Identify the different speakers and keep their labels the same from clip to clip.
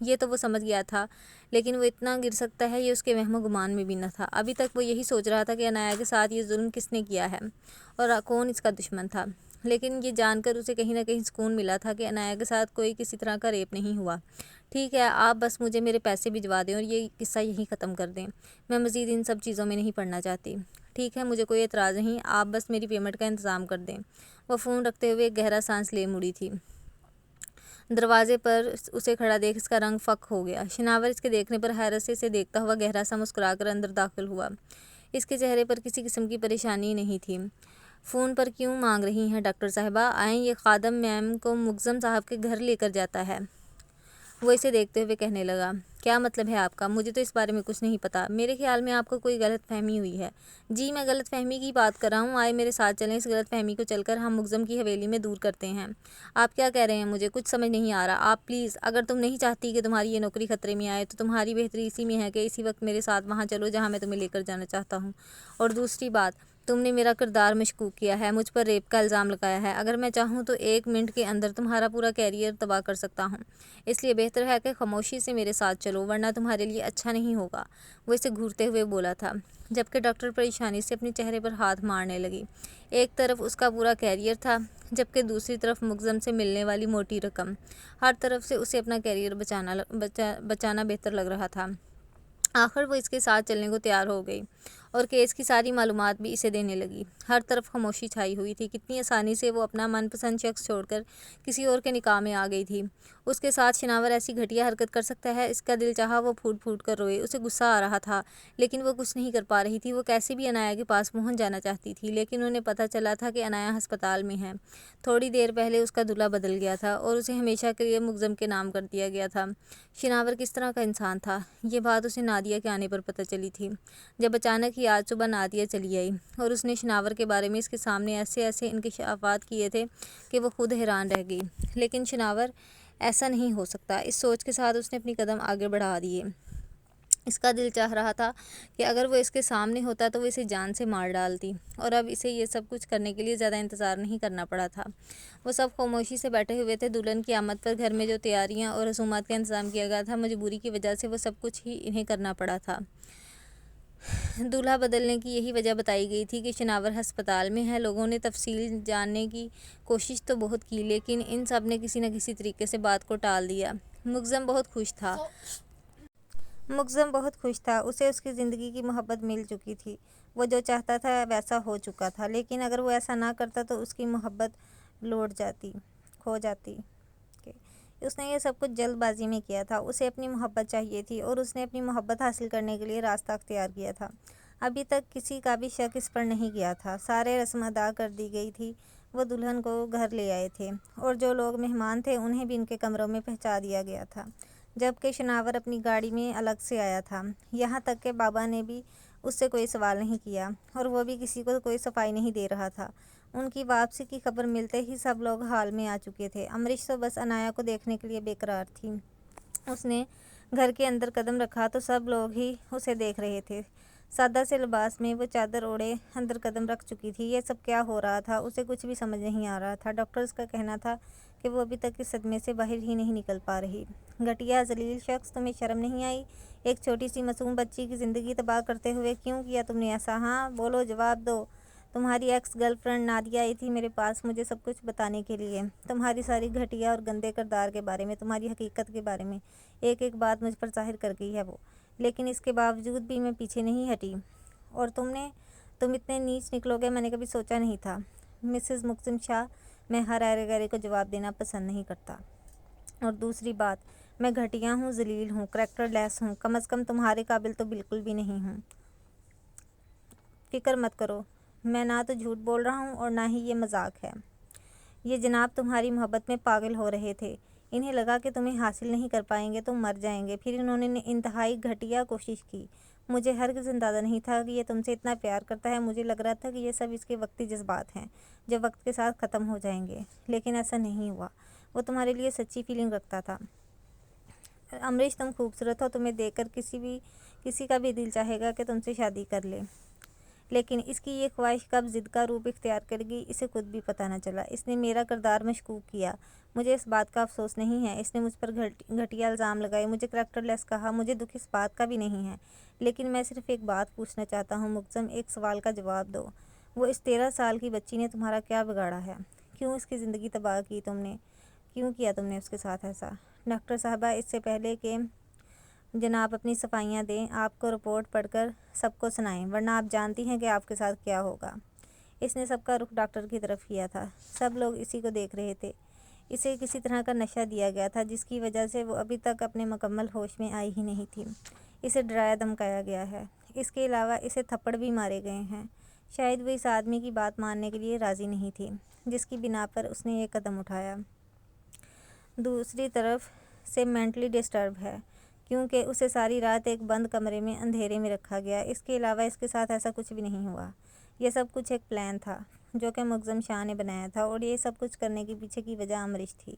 Speaker 1: یہ تو وہ سمجھ گیا تھا، لیکن وہ اتنا گر سکتا ہے یہ اس کے وہم و گمان میں بھی نہ تھا۔ ابھی تک وہ یہی سوچ رہا تھا کہ عنایا کے ساتھ یہ ظلم کس نے کیا ہے اور کون اس کا دشمن تھا، لیکن یہ جان کر اسے کہیں نہ کہیں سکون ملا تھا کہ عنایا کے ساتھ کوئی کسی طرح کا ریپ نہیں ہوا۔ ٹھیک ہے، آپ بس مجھے میرے پیسے بھجوا دیں اور یہ قصہ یہیں ختم کر دیں، میں مزید ان سب چیزوں میں نہیں پڑنا چاہتی۔ ٹھیک ہے، مجھے کوئی اعتراض نہیں، آپ بس میری پیمنٹ کا انتظام کر دیں۔ وہ فون رکھتے ہوئے ایک گہرا سانس لے مڑی تھی۔ دروازے پر اسے کھڑا دیکھ اس کا رنگ فک ہو گیا۔ شناور اس کے دیکھنے پر حیرت سے اسے دیکھتا ہوا گہرا سا مسکرا کر اندر داخل ہوا۔ اس کے چہرے پر کسی قسم کی پریشانی نہیں تھی۔ فون پر کیوں مانگ رہی ہیں ڈاکٹر صاحبہ؟ آئیں، یہ خادم میم کو ملزم صاحب کے گھر لے کر جاتا ہے۔ وہ اسے دیکھتے ہوئے کہنے لگا، کیا مطلب ہے آپ کا؟ مجھے تو اس بارے میں کچھ نہیں پتا، میرے خیال میں آپ کو کوئی غلط فہمی ہوئی ہے۔ جی میں غلط فہمی کی بات کر رہا ہوں، آئے میرے ساتھ چلیں، اس غلط فہمی کو چل کر ہم ملزم کی حویلی میں دور کرتے ہیں۔ آپ کیا کہہ رہے ہیں؟ مجھے کچھ سمجھ نہیں آ رہا، آپ پلیز، اگر تم نہیں چاہتی کہ تمہاری یہ نوکری خطرے میں آئے تو تمہاری بہتری اسی میں ہے کہ اسی وقت میرے ساتھ وہاں چلو جہاں میں تمہیں لے کر جانا چاہتا ہوں۔ اور دوسری بات، تم نے میرا کردار مشکوک کیا ہے، مجھ پر ریپ کا الزام لگایا ہے، اگر میں چاہوں تو 1 منٹ کے اندر تمہارا پورا کیریئر تباہ کر سکتا ہوں، اس لیے بہتر ہے کہ خاموشی سے میرے ساتھ چلو ورنہ تمہارے لیے اچھا نہیں ہوگا۔ وہ اسے گھورتے ہوئے بولا تھا، جبکہ ڈاکٹر پریشانی سے اپنے چہرے پر ہاتھ مارنے لگی۔ ایک طرف اس کا پورا کیریئر تھا، جبکہ دوسری طرف ملزم سے ملنے والی موٹی رقم، ہر طرف سے اسے اپنا کیریئر بچانا بہتر لگ رہا تھا۔ آخر وہ اس کے ساتھ چلنے کو تیار ہو گئی اور کیس کی ساری معلومات بھی اسے دینے لگی۔ ہر طرف خاموشی چھائی ہوئی تھی۔ کتنی آسانی سے وہ اپنا من پسند شخص چھوڑ کر کسی اور کے نکاح میں آ گئی تھی۔ اس کے ساتھ شناور ایسی گھٹیا حرکت کر سکتا ہے؟ اس کا دل چاہا وہ پھوٹ پھوٹ کر روئے۔ اسے غصہ آ رہا تھا، لیکن وہ کچھ نہیں کر پا رہی تھی۔ وہ کیسے بھی عنایا کے پاس پہنچ جانا چاہتی تھی، لیکن انہیں پتہ چلا تھا کہ عنایا ہسپتال میں ہے۔ تھوڑی دیر پہلے اس کا دلہا بدل گیا تھا اور اسے ہمیشہ کے لیے ملزم کے نام کر دیا گیا تھا۔ شناور کس طرح کا انسان تھا، یہ بات اسے نادیہ کے آنے پر پتہ چلی تھی، جب اچانک ہی آج صبح نادیہ چلی آئی اور اس نے شناور کے بارے میں اس کے سامنے ایسے انکشافات کیے تھے کہ وہ خود حیران رہ گئی۔ لیکن شناور، ایسا نہیں ہو سکتا، اس سوچ کے ساتھ اس نے اپنی قدم آگے بڑھا دیے۔ اس کا دل چاہ رہا تھا کہ اگر وہ اس کے سامنے ہوتا تو وہ اسے جان سے مار ڈالتی، اور اب اسے یہ سب کچھ کرنے کے لیے زیادہ انتظار نہیں کرنا پڑا تھا۔ وہ سب خاموشی سے بیٹھے ہوئے تھے۔ دلہن کی آمد پر گھر میں جو تیاریاں اور رسومات کا انتظام کیا گیا تھا، مجبوری کی وجہ سے وہ سب کچھ ہی انہیں کرنا پڑا تھا۔ دولہا بدلنے کی یہی وجہ بتائی گئی تھی کہ شناور ہسپتال میں ہے۔ لوگوں نے تفصیل جاننے کی کوشش تو بہت کی، لیکن ان سب نے کسی نہ کسی طریقے سے بات کو ٹال دیا۔ ملزم بہت خوش تھا، اسے اس کی زندگی کی محبت مل چکی تھی، وہ جو چاہتا تھا ویسا ہو چکا تھا، لیکن اگر وہ ایسا نہ کرتا تو اس کی محبت کھو جاتی۔ اس نے یہ سب کچھ جلد بازی میں کیا تھا، اسے اپنی محبت چاہیے تھی اور اس نے اپنی محبت حاصل کرنے کے لیے راستہ اختیار کیا تھا۔ ابھی تک کسی کا بھی شک اس پر نہیں گیا تھا، سارے رسم ادا کر دی گئی تھی۔ وہ دلہن کو گھر لے آئے تھے اور جو لوگ مہمان تھے انہیں بھی ان کے کمروں میں پہنچا دیا گیا تھا، جبکہ شناور اپنی گاڑی میں الگ سے آیا تھا۔ یہاں تک کہ بابا نے بھی اس سے کوئی سوال نہیں کیا اور وہ بھی کسی کو کوئی صفائی نہیں دے رہا تھا۔ ان کی واپسی کی خبر ملتے ہی سب لوگ ہال میں آ چکے تھے۔ امریش تو بس عنایا کو دیکھنے کے لیے بے قرار تھی۔ اس نے گھر کے اندر قدم رکھا تو سب لوگ ہی اسے دیکھ رہے تھے۔ سادہ سے لباس میں وہ چادر اوڑھے اندر قدم رکھ چکی تھی۔ یہ سب کیا ہو رہا تھا، اسے کچھ بھی سمجھ نہیں آ رہا تھا۔ ڈاکٹرز کا کہنا تھا کہ وہ ابھی تک اس صدمے سے باہر ہی نہیں نکل پا رہی۔ گھٹیا ذلیل شخص، تمہیں شرم نہیں آئی؟ ایک چھوٹی سی معصوم بچی کی زندگی تباہ کرتے ہوئے کیوں کیا تم نے ایسا؟ ہاں بولو، جواب دو۔ تمہاری ایکس گرل فرینڈ نادیہ آئی تھی میرے پاس مجھے سب کچھ بتانے کے لیے، تمہاری ساری گھٹیا اور گندے کردار کے بارے میں، تمہاری حقیقت کے بارے میں ایک ایک بات مجھ پر ظاہر کر گئی ہے وہ، لیکن اس کے باوجود بھی میں پیچھے نہیں ہٹی۔ اور تم اتنے نیچ نکلو گے میں نے کبھی سوچا نہیں تھا۔ مسز مقسم شاہ، میں ہر ایرے گیرے کو جواب دینا پسند نہیں کرتا۔ اور دوسری بات، میں گھٹیا ہوں، ذلیل ہوں، کریکٹر لیس ہوں، کم از کم تمہارے قابل تو بالکل بھی نہیں ہوں۔ فکر مت کرو، میں نہ تو جھوٹ بول رہا ہوں اور نہ ہی یہ مذاق ہے۔ یہ جناب تمہاری محبت میں پاگل ہو رہے تھے، انہیں لگا کہ تمہیں حاصل نہیں کر پائیں گے، تم مر جائیں گے، پھر انہوں نے انتہائی گھٹیا کوشش کی۔ مجھے ہرگز اندازہ نہیں تھا کہ یہ تم سے اتنا پیار کرتا ہے، مجھے لگ رہا تھا کہ یہ سب اس کے وقتی جذبات ہیں جو وقت کے ساتھ ختم ہو جائیں گے، لیکن ایسا نہیں ہوا، وہ تمہارے لیے سچی فیلنگ رکھتا تھا۔ امریش، تم خوبصورت ہو، تمہیں دیکھ کر کسی کا بھی دل چاہے گا کہ تم سے شادی کر لے۔ لیکن اس کی یہ خواہش کب ضد کا روپ اختیار کر گئی اسے خود بھی پتہ نہ چلا۔ اس نے میرا کردار مشکوک کیا، مجھے اس بات کا افسوس نہیں ہے۔ اس نے مجھ پر گھٹیا الزام لگائے، مجھے کریکٹر لیس کہا، مجھے دکھ اس بات کا بھی نہیں ہے۔ لیکن میں صرف ایک بات پوچھنا چاہتا ہوں مقدم، ایک سوال کا جواب دو۔ وہ اس 13 سال کی بچی نے تمہارا کیا بگاڑا ہے؟ کیوں اس کی زندگی تباہ کی تم نے؟ کیوں کیا تم نے اس کے ساتھ ایسا؟ ڈاکٹر صاحبہ، اس سے پہلے کہ جناب اپنی صفائیاں دیں، آپ کو رپورٹ پڑھ کر سب کو سنائیں، ورنہ آپ جانتی ہیں کہ آپ کے ساتھ کیا ہوگا۔ اس نے سب کا رخ ڈاکٹر کی طرف کیا تھا۔ سب لوگ اسی کو دیکھ رہے تھے۔ اسے کسی طرح کا نشہ دیا گیا تھا جس کی وجہ سے وہ ابھی تک اپنے مکمل ہوش میں آئی ہی نہیں تھی۔ اسے ڈرایا دھمکایا گیا ہے۔ اس کے علاوہ اسے تھپڑ بھی مارے گئے ہیں۔ شاید وہ اس آدمی کی بات ماننے کے لیے راضی نہیں تھی جس کی بنا پر اس نے یہ قدم اٹھایا۔ دوسری طرف سے مینٹلی ڈسٹرب ہے کیونکہ اسے ساری رات ایک بند کمرے میں اندھیرے میں رکھا گیا۔ اس کے علاوہ اس کے ساتھ ایسا کچھ بھی نہیں ہوا۔ یہ سب کچھ ایک پلان تھا جو کہ مقدم شاہ نے بنایا تھا، اور یہ سب کچھ کرنے کے پیچھے کی وجہ امریش تھی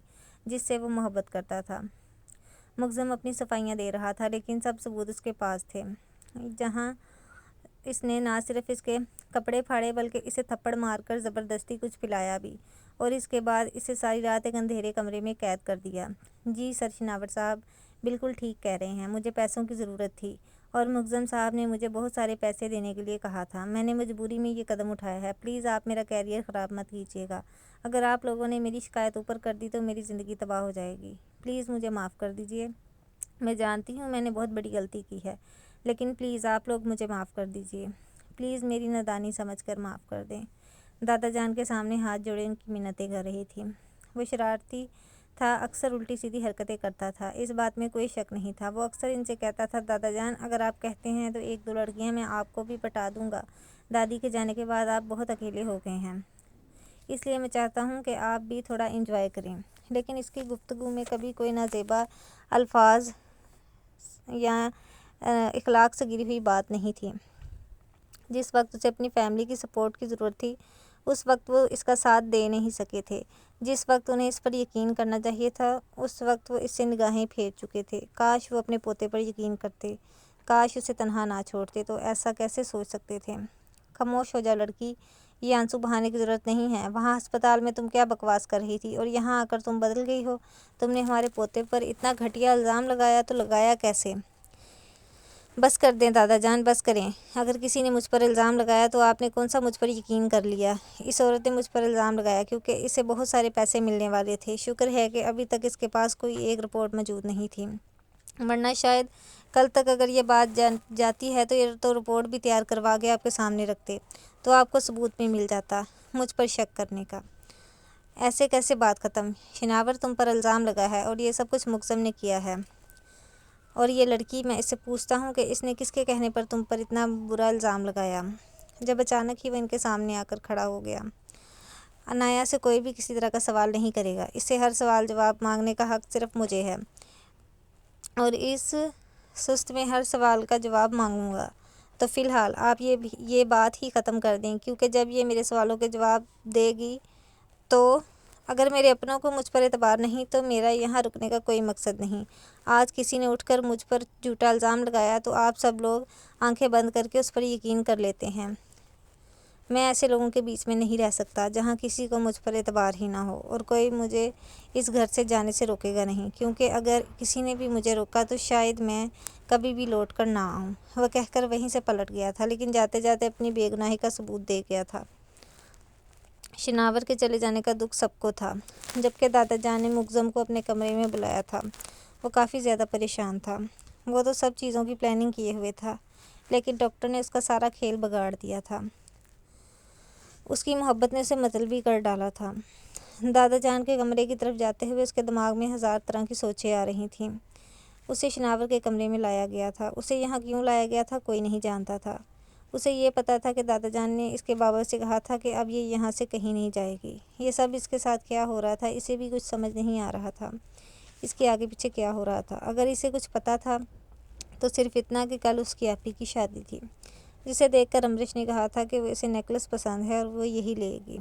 Speaker 1: جس سے وہ محبت کرتا تھا۔ مقدم اپنی صفائیاں دے رہا تھا لیکن سب ثبوت اس کے پاس تھے۔ جہاں اس نے نہ صرف اس کے کپڑے پھاڑے بلکہ اسے تھپڑ مار کر زبردستی کچھ پلایا بھی، اور اس کے بعد اسے ساری رات ایک اندھیرے کمرے میں قید کر دیا۔ جی سر شناور صاحب بالکل ٹھیک کہہ رہے ہیں، مجھے پیسوں کی ضرورت تھی اور مقدم صاحب نے مجھے بہت سارے پیسے دینے کے لیے کہا تھا۔ میں نے مجبوری میں یہ قدم اٹھایا ہے۔ پلیز آپ میرا کیریئر خراب مت کیجیے گا۔ اگر آپ لوگوں نے میری شکایت اوپر کر دی تو میری زندگی تباہ ہو جائے گی۔ پلیز مجھے معاف کر دیجیے۔ میں جانتی ہوں میں نے بہت بڑی غلطی کی ہے، لیکن پلیز آپ لوگ مجھے معاف کر دیجیے۔ پلیز میری نادانی سمجھ کر معاف کر دیں۔ دادا جان کے سامنے ہاتھ جوڑے ان کی منتیں کر رہی تھی۔ وہ شرارتی تھا، اکثر الٹی سیدھی حرکتیں کرتا تھا، اس بات میں کوئی شک نہیں تھا۔ وہ اکثر ان سے کہتا تھا، دادا جان اگر آپ کہتے ہیں تو 1-2 لڑکیاں میں آپ کو بھی پٹا دوں گا۔ دادی کے جانے کے بعد آپ بہت اکیلے ہو گئے ہیں، اس لیے میں چاہتا ہوں کہ آپ بھی تھوڑا انجوائے کریں۔ لیکن اس کی گفتگو میں کبھی کوئی نازیبا الفاظ یا اخلاق سے گری ہوئی بات نہیں تھی۔ جس وقت اسے اپنی فیملی کی سپورٹ کی ضرورت تھی اس وقت وہ اس کا ساتھ دے نہیں سکے تھے۔ جس وقت انہیں اس پر یقین کرنا چاہیے تھا اس وقت وہ اس سے نگاہیں پھیر چکے تھے۔ کاش وہ اپنے پوتے پر یقین کرتے، کاش اسے تنہا نہ چھوڑتے، تو ایسا کیسے سوچ سکتے تھے؟ خاموش ہو جا لڑکی، یہ آنسو بہانے کی ضرورت نہیں ہے۔ وہاں ہسپتال میں تم کیا بکواس کر رہی تھی اور یہاں آ کر تم بدل گئی ہو؟ تم نے ہمارے پوتے پر اتنا گھٹیا الزام لگایا تو لگایا کیسے؟ بس کر دیں دادا جان، بس کریں۔ اگر کسی نے مجھ پر الزام لگایا تو آپ نے کون سا مجھ پر یقین کر لیا؟ اس عورت نے مجھ پر الزام لگایا کیونکہ اسے بہت سارے پیسے ملنے والے تھے۔ شکر ہے کہ ابھی تک اس کے پاس کوئی ایک رپورٹ موجود نہیں تھی، ورنہ شاید کل تک اگر یہ بات جاتی ہے تو یہ تو رپورٹ بھی تیار کروا کے آپ کے سامنے رکھتے، تو آپ کو ثبوت بھی مل جاتا مجھ پر شک کرنے کا۔ ایسے کیسے بات ختم؟ شناور تم پر الزام لگا ہے اور یہ سب کچھ مقدم نے کیا ہے، اور یہ لڑکی، میں اس سے پوچھتا ہوں کہ اس نے کس کے کہنے پر تم پر اتنا برا الزام لگایا؟ جب اچانک ہی وہ ان کے سامنے آ کر کھڑا ہو گیا۔ انایا سے کوئی بھی کسی طرح کا سوال نہیں کرے گا، اس سے ہر سوال جواب مانگنے کا حق صرف مجھے ہے، اور اس سست میں ہر سوال کا جواب مانگوں گا۔ تو فی الحال آپ یہ بات ہی ختم کر دیں، کیونکہ جب یہ میرے سوالوں کے جواب دے گی تو اگر میرے اپنوں کو مجھ پر اعتبار نہیں تو میرا یہاں رکنے کا کوئی مقصد نہیں۔ آج کسی نے اٹھ کر مجھ پر جھوٹا الزام لگایا تو آپ سب لوگ آنکھیں بند کر کے اس پر یقین کر لیتے ہیں۔ میں ایسے لوگوں کے بیچ میں نہیں رہ سکتا جہاں کسی کو مجھ پر اعتبار ہی نہ ہو، اور کوئی مجھے اس گھر سے جانے سے روکے گا نہیں، کیونکہ اگر کسی نے بھی مجھے روکا تو شاید میں کبھی بھی لوٹ کر نہ آؤں۔ وہ کہہ کر وہیں سے پلٹ گیا تھا، لیکن جاتے جاتے اپنی بے گناہی کا ثبوت دے گیا تھا۔ شناور کے چلے جانے کا دکھ سب کو تھا، جبکہ دادا جان نے مقدم کو اپنے کمرے میں بلایا تھا۔ وہ کافی زیادہ پریشان تھا۔ وہ تو سب چیزوں کی پلاننگ کیے ہوئے تھا، لیکن ڈاکٹر نے اس کا سارا کھیل بگاڑ دیا تھا۔ اس کی محبت نے اسے مطلبی کر ڈالا تھا۔ دادا جان کے کمرے کی طرف جاتے ہوئے اس کے دماغ میں ہزار طرح کی سوچیں آ رہی تھیں۔ اسے شناور کے کمرے میں لایا گیا تھا، اسے یہاں کیوں لایا گیا تھا کوئی نہیں جانتا تھا۔ اسے یہ پتا تھا کہ دادا جان نے اس کے بابا سے کہا تھا کہ اب یہ یہاں سے کہیں نہیں جائے گی۔ یہ سب اس کے ساتھ کیا ہو رہا تھا اسے بھی کچھ سمجھ نہیں آ رہا تھا۔ اس کے آگے پیچھے کیا ہو رہا تھا؟ اگر اسے کچھ پتا تھا تو صرف اتنا کہ کل اس کی آپی کی شادی تھی، جسے دیکھ کر امریش نے کہا تھا کہ وہ اسے نیکلس پسند ہے اور وہ یہی لے گی۔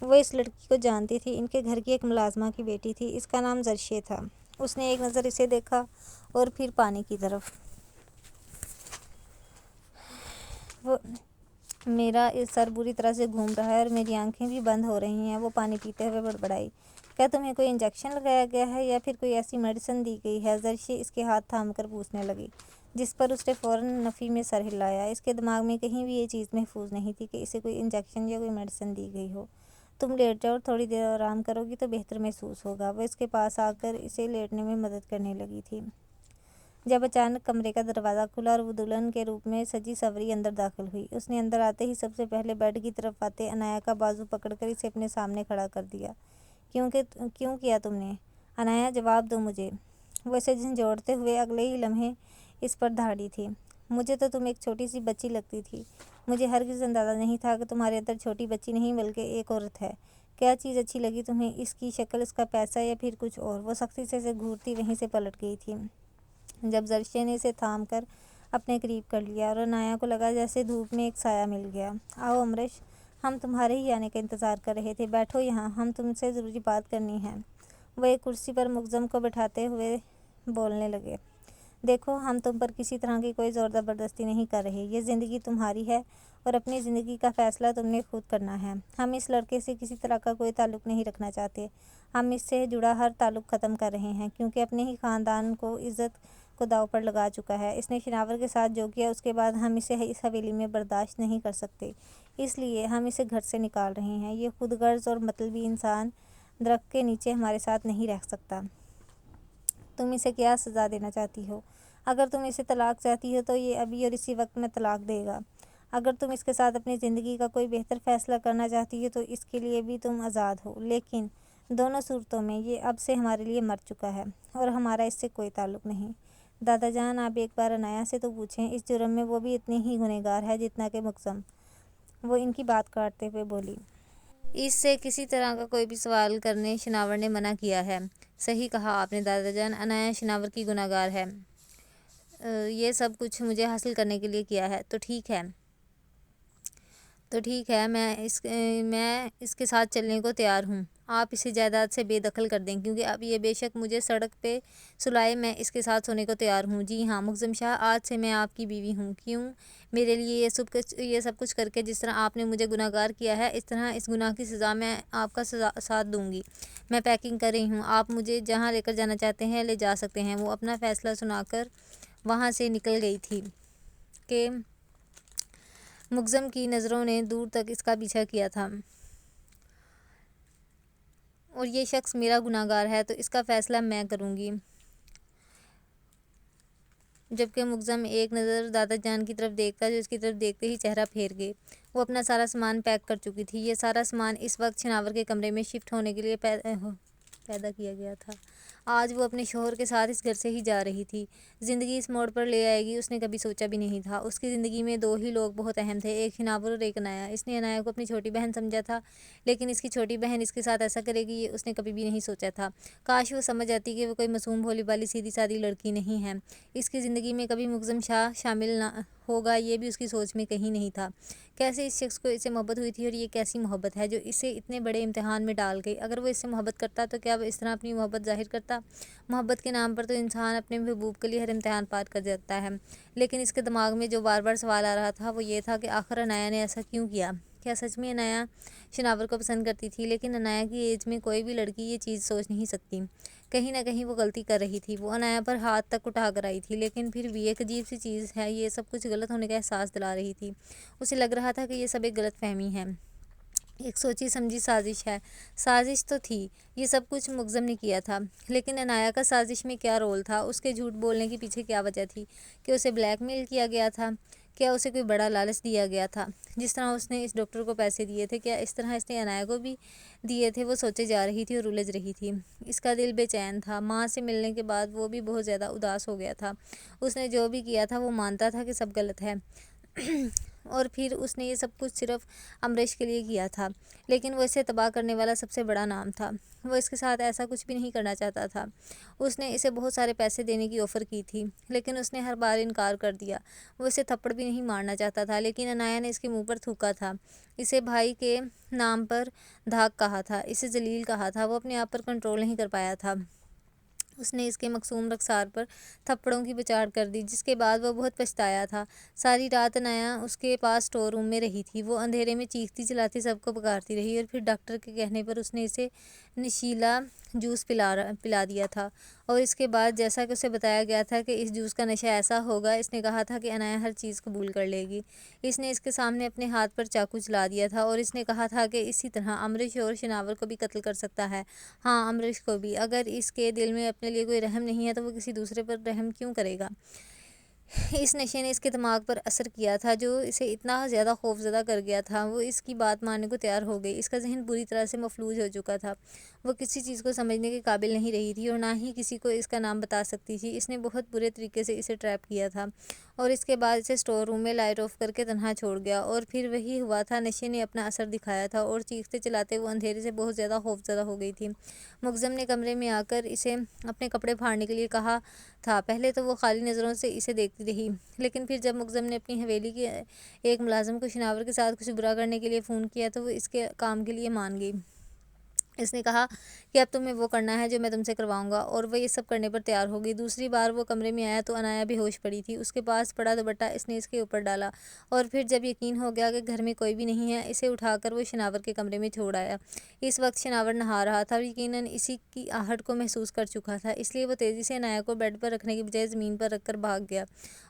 Speaker 1: وہ اس لڑکی کو جانتی تھی، ان کے گھر کی ایک ملازمہ کی بیٹی تھی، اس کا نام زرشے تھا۔ اس نے ایک نظر اسے دیکھا اور پھر پانی کی طرف۔ میرا سر بری طرح سے گھوم رہا ہے اور میری آنکھیں بھی بند ہو رہی ہیں۔ وہ پانی پیتے ہوئے بڑبڑائی، کیا تمہیں کوئی انجیکشن لگایا گیا ہے یا پھر کوئی ایسی میڈیسن دی گئی ہے؟ زرشی اس کے ہاتھ تھام کر پوچھنے لگی، جس پر اس نے فوراً نفی میں سر ہلایا۔ اس کے دماغ میں کہیں بھی یہ چیز محفوظ نہیں تھی کہ اسے کوئی انجیکشن یا کوئی میڈیسن دی گئی ہو۔ تم لیٹ جاؤ اور تھوڑی دیر آرام کرو گی تو بہتر محسوس ہوگا۔ وہ اس کے پاس آ کر اسے لیٹنے میں مدد کرنے لگی تھی جب اچانک کمرے کا دروازہ کھلا اور وہ دلہن کے روپ میں سجی سنوری اندر داخل ہوئی۔ اس نے اندر آتے ہی سب سے پہلے بیڈ کی طرف آتے عنایا کا بازو پکڑ کر اسے اپنے سامنے کھڑا کر دیا۔ کیوں کیا تم نے؟ عنایا، جواب دو مجھے۔ وہ اسے جھنجھوڑتے ہوئے اگلے ہی لمحے اس پر دھاڑی تھی۔ مجھے تو تم ایک چھوٹی سی بچی لگتی تھی۔ مجھے ہرگز اندازہ نہیں تھا کہ تمہارے اندر چھوٹی بچی نہیں بلکہ ایک عورت ہے۔ کیا چیز اچھی لگی تمہیں؟ اس کی شکل، اس کا پیسہ یا پھر کچھ اور؟ وہ سختی سے اسے گھورتی وہیں سے پلٹ گئی تھی جب زرشی نے اسے تھام کر اپنے قریب کر لیا اور عنایا کو لگا جیسے دھوپ میں ایک سایہ مل گیا۔ آؤ امریش، ہم تمہارے ہی آنے کا انتظار کر رہے تھے۔ بیٹھو یہاں، ہم تم سے ضروری بات کرنی ہے۔ وہ ایک کرسی پر ملزم کو بٹھاتے ہوئے بولنے لگے، دیکھو، ہم تم پر کسی طرح کی کوئی زور زبردستی نہیں کر رہے۔ یہ زندگی تمہاری ہے اور اپنی زندگی کا فیصلہ تم نے خود کرنا ہے۔ ہم اس لڑکے سے کسی طرح کا کوئی تعلق نہیں رکھنا چاہتے۔ ہم اس سے جڑا ہر تعلق ختم کر رہے ہیں کیونکہ اپنے ہی خاندان کو عزت کو داؤ پر لگا چکا ہے۔ اس نے شناور کے ساتھ جو کیا اس کے بعد ہم اسے اس حویلی میں برداشت نہیں کر سکتے، اس لیے ہم اسے گھر سے نکال رہے ہیں۔ یہ خود غرض اور مطلبی انسان درخت کے نیچے ہمارے ساتھ نہیں رہ سکتا۔ تم اسے کیا سزا دینا چاہتی ہو؟ اگر تم اسے طلاق چاہتی ہو تو یہ ابھی اور اسی وقت میں طلاق دے گا۔ اگر تم اس کے ساتھ اپنی زندگی کا کوئی بہتر فیصلہ کرنا چاہتی ہو تو اس کے لیے بھی تم آزاد ہو، لیکن دونوں صورتوں میں یہ اب سے ہمارے لیے مر چکا ہے اور ہمارا اس سے کوئی تعلق نہیں۔ دادا جان، آپ ایک بار عنایا سے تو پوچھیں، اس جرم میں وہ بھی اتنی ہی گنہگار ہے جتنا کہ ملزم۔ وہ ان کی بات کاٹتے ہوئے بولی، اس سے کسی طرح کا کوئی بھی سوال کرنے شناور نے منع کیا ہے۔ صحیح کہا آپ نے دادا جان، عنایا شناور کی گنہگار ہے۔ یہ سب کچھ مجھے حاصل کرنے کے لیے کیا ہے۔ تو ٹھیک ہے، میں اس کے ساتھ چلنے کو تیار ہوں۔ آپ اسے جائیداد سے بے دخل کر دیں کیونکہ اب یہ بے شک مجھے سڑک پہ سلائے، میں اس کے ساتھ سونے کو تیار ہوں۔ جی ہاں ملزم شاہ، آج سے میں آپ کی بیوی ہوں۔ کیوں؟ میرے لیے یہ سب کچھ کر کے جس طرح آپ نے مجھے گنہگار کیا ہے، اس طرح اس گناہ کی سزا میں آپ کا ساتھ دوں گی۔ میں پیکنگ کر رہی ہوں، آپ مجھے جہاں لے کر جانا چاہتے ہیں لے جا سکتے ہیں۔ وہ اپنا فیصلہ سنا کر وہاں سے نکل گئی تھی کہ ملزم کی نظروں نے دور تک اس کا پیچھا کیا تھا، اور یہ شخص میرا گنہگار ہے تو اس کا فیصلہ میں کروں گی۔ جبکہ ملزم ایک نظر دادا جان کی طرف دیکھتا جو اس کی طرف دیکھتے ہی چہرہ پھیر گئے۔ وہ اپنا سارا سامان پیک کر چکی تھی۔ یہ سارا سامان اس وقت شناور کے کمرے میں شفٹ ہونے کے لیے پیدا کیا گیا تھا۔ آج وہ اپنے شوہر کے ساتھ اس گھر سے ہی جا رہی تھی۔ زندگی اس موڑ پر لے آئے گی اس نے کبھی سوچا بھی نہیں تھا۔ اس کی زندگی میں دو ہی لوگ بہت اہم تھے، ایک شناور اور ایک عنایا۔ اس نے عنایا کو اپنی چھوٹی بہن سمجھا تھا، لیکن اس کی چھوٹی بہن اس کے ساتھ ایسا کرے گی یہ اس نے کبھی بھی نہیں سوچا تھا۔ کاش وہ سمجھ جاتی کہ وہ کوئی معصوم بھولی بھالی سیدھی سادی لڑکی نہیں ہے۔ اس کی زندگی میں کبھی ملزم شاہ شامل نہ ہوگا یہ بھی اس کی سوچ میں کہیں نہیں تھا۔ کیسے اس شخص کو اس سے محبت ہوئی تھی اور یہ کیسی محبت ہے جو اسے اتنے بڑے امتحان میں ڈال گئی۔ اگر وہ اس سے محبت کرتا تو کیا وہ اس طرح اپنی محبت ظاہر کرتا؟ محبت کے نام پر تو انسان اپنے محبوب کے لیے ہر امتحان پار کر جاتا ہے، لیکن اس کے دماغ میں جو بار بار سوال آ رہا تھا وہ یہ تھا کہ آخر عنایا نے ایسا کیوں کیا؟ کیا سچ میں عنایا شناور کو پسند کرتی تھی؟ لیکن عنایا کی ایج میں کوئی بھی لڑکی یہ چیز سوچ نہیں سکتی۔ کہیں نہ کہیں وہ غلطی کر رہی تھی۔ وہ عنایا پر ہاتھ تک اٹھا کر آئی تھی، لیکن پھر بھی ایک عجیب سی چیز ہے، یہ سب کچھ غلط ہونے کا احساس دلا رہی تھی۔ اسے لگ رہا تھا کہ یہ سب ایک غلط فہمی ہے، ایک سوچی سمجھی سازش ہے۔ سازش تو تھی، یہ سب کچھ ملزم نے کیا تھا، لیکن عنایا کا سازش میں کیا رول تھا؟ اس کے جھوٹ بولنے کے پیچھے کیا وجہ تھی؟ کہ اسے بلیک میل کیا گیا تھا؟ کیا اسے کوئی بڑا لالچ دیا گیا تھا؟ جس طرح اس نے اس ڈاکٹر کو پیسے دیے تھے، کیا اس طرح اس نے عنایا کو بھی دیے تھے؟ وہ سوچے جا رہی تھی اور الجھ رہی تھی۔ اس کا دل بے چین تھا۔ ماں سے ملنے کے بعد وہ بھی بہت زیادہ اداس ہو گیا تھا۔ اس نے جو بھی کیا تھا وہ مانتا تھا کہ سب غلط ہے اور پھر اس نے یہ سب کچھ صرف امریش کے لیے کیا تھا، لیکن وہ اسے تباہ کرنے والا سب سے بڑا نام تھا۔ وہ اس کے ساتھ ایسا کچھ بھی نہیں کرنا چاہتا تھا۔ اس نے اسے بہت سارے پیسے دینے کی آفر کی تھی، لیکن اس نے ہر بار انکار کر دیا۔ وہ اسے تھپڑ بھی نہیں مارنا چاہتا تھا، لیکن عنایا نے اس کے منہ پر تھوکا تھا، اسے بھائی کے نام پر دھاک کہا تھا، اسے ذلیل کہا تھا۔ وہ اپنے آپ پر کنٹرول نہیں کر پایا تھا۔ اس نے اس کے معصوم رخسار پر تھپڑوں کی بچھاڑ کر دی، جس کے بعد وہ بہت پچھتایا تھا۔ ساری رات عنایا اس کے پاس اسٹور روم میں رہی تھی۔ وہ اندھیرے میں چیختی چلاتی سب کو پکارتی رہی، اور پھر ڈاکٹر کے کہنے پر اس نے اسے نشیلا جوس پلا دیا تھا، اور اس کے بعد جیسا کہ اسے بتایا گیا تھا کہ اس جوس کا نشہ ایسا ہوگا، اس نے کہا تھا کہ عنایا ہر چیز قبول کر لے گی۔ اس نے اس کے سامنے اپنے ہاتھ پر چاقو چلا دیا تھا، اور اس نے کہا تھا کہ اسی طرح امریش اور شناور کو بھی قتل کر سکتا ہے۔ ہاں، امریش کو بھی۔ اگر اس کے دل میں اپنے لیے کوئی رحم نہیں ہے تو وہ کسی دوسرے پر رحم کیوں کرے گا؟ اس نشے نے اس کے دماغ پر اثر کیا تھا جو اسے اتنا زیادہ خوفزدہ کر گیا تھا۔ وہ اس کی بات ماننے کو تیار ہو گئی۔ اس کا ذہن بری طرح سے مفلوج ہو چکا تھا۔ وہ کسی چیز کو سمجھنے کے قابل نہیں رہی تھی، اور نہ ہی کسی کو اس کا نام بتا سکتی تھی۔ اس نے بہت برے طریقے سے اسے ٹریپ کیا تھا، اور اس کے بعد اسے اسٹور روم میں لائٹ آف کر کے تنہا چھوڑ گیا۔ اور پھر وہی ہوا تھا، نشے نے اپنا اثر دکھایا تھا، اور چیختے چلاتے وہ اندھیرے سے بہت زیادہ خوفزدہ ہو گئی تھی۔ ملزم نے کمرے میں آ کر اسے اپنے کپڑے پھاڑنے کے لیے کہا تھا۔ پہلے تو وہ خالی نظروں سے اسے دیکھتی رہی، لیکن پھر جب ملزم نے اپنی حویلی کے ایک ملازم کو شناور کے ساتھ کچھ برا کرنے کے لیے فون کیا تو وہ اس کے کام کے لیے مان گئی۔ اس نے کہا کہ اب تمہیں وہ کرنا ہے جو میں تم سے کرواؤں گا، اور وہ یہ سب کرنے پر تیار ہو گئی۔ دوسری بار وہ کمرے میں آیا تو عنایا بے ہوش پڑی تھی۔ اس کے پاس پڑا دوپٹہ اس نے اس کے اوپر ڈالا، اور پھر جب یقین ہو گیا کہ گھر میں کوئی بھی نہیں ہے، اسے اٹھا کر وہ شناور کے کمرے میں چھوڑ آیا۔ اس وقت شناور نہا رہا تھا، اور یقیناً اسی کی آہٹ کو محسوس کر چکا تھا، اس لیے وہ تیزی سے عنایا کو بیڈ پر رکھنے کی بجائے زمین پر رکھ کر بھاگ گیا،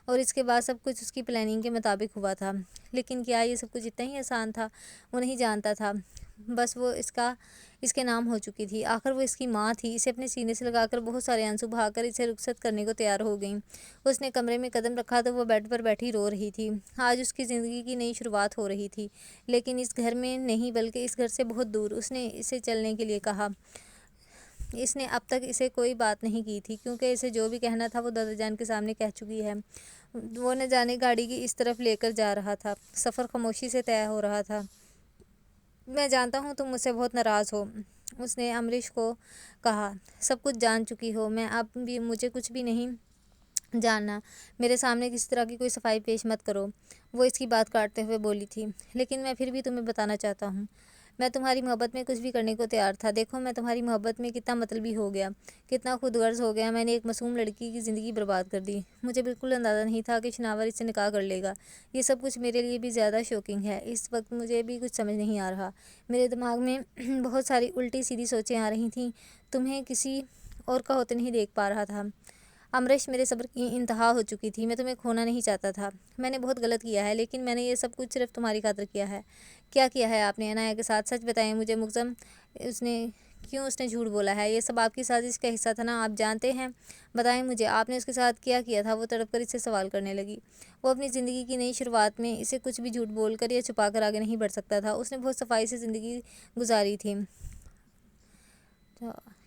Speaker 1: اور اس کے بعد سب کچھ اس کی پلاننگ کے مطابق ہوا تھا۔ لیکن کیا یہ سب کچھ اتنا ہی آسان تھا؟ وہ نہیں جانتا تھا، بس وہ اس کے نام ہو چکی تھی۔ آخر وہ اس کی ماں تھی۔ اسے اپنے سینے سے لگا کر بہت سارے آنسو بہا کر اسے رخصت کرنے کو تیار ہو گئیں۔ اس نے کمرے میں قدم رکھا تو وہ بیڈ پر بیٹھی رو رہی تھی۔ آج اس کی زندگی کی نئی شروعات ہو رہی تھی، لیکن اس گھر میں نہیں بلکہ اس گھر سے بہت دور۔ اس نے اسے چلنے کے لیے کہا۔ اس نے اب تک اسے کوئی بات نہیں کی تھی، کیونکہ اسے جو بھی کہنا تھا وہ دادا جان کے سامنے کہہ چکی ہے۔ وہ نہ جانے گاڑی کی اس طرف لے کر جا رہا تھا۔ سفر خاموشی سے طے ہو رہا تھا۔ میں جانتا ہوں تم مجھ سے بہت ناراض ہو، اس نے امریش کو کہا۔ سب کچھ جان چکی ہو میں، اب بھی مجھے کچھ بھی نہیں جاننا۔ میرے سامنے کسی طرح کی کوئی صفائی پیش مت کرو، وہ اس کی بات کاٹتے ہوئے بولی تھی۔ لیکن میں پھر بھی تمہیں بتانا چاہتا ہوں، میں تمہاری محبت میں کچھ بھی کرنے کو تیار تھا۔ دیکھو میں تمہاری محبت میں کتنا مطلبی ہو گیا، کتنا خود غرض ہو گیا۔ میں نے ایک معصوم لڑکی کی زندگی برباد کر دی۔ مجھے بالکل اندازہ نہیں تھا کہ شناور اس سے نکاح کر لے گا۔ یہ سب کچھ میرے لیے بھی زیادہ شوکنگ ہے۔ اس وقت مجھے بھی کچھ سمجھ نہیں آ رہا۔ میرے دماغ میں بہت ساری الٹی سیدھی سوچیں آ رہی تھیں۔ تمہیں کسی اور کا ہوتے نہیں دیکھ پا رہا تھا۔ امریش، میرے صبر کی انتہا ہو چکی تھی۔ میں تمہیں کھونا نہیں چاہتا تھا۔ میں نے بہت غلط کیا ہے، لیکن میں نے یہ سب کچھ صرف تمہاری خاطر کیا ہے۔ کیا کیا ہے آپ نے عنایا کے ساتھ؟ سچ بتائیں مجھے ملزم، اس نے جھوٹ بولا ہے؟ یہ سب آپ کی سازش کا حصہ تھا نا، آپ جانتے ہیں؟ بتائیں مجھے، آپ نے اس کے ساتھ کیا کیا تھا؟ وہ تڑپ کر اس سے سوال کرنے لگی۔ وہ اپنی زندگی کی نئی شروعات میں اسے کچھ بھی جھوٹ بول کر یا چھپا کر آگے نہیں بڑھ سکتا تھا۔ اس نے بہت صفائی سے زندگی گزاری تھی،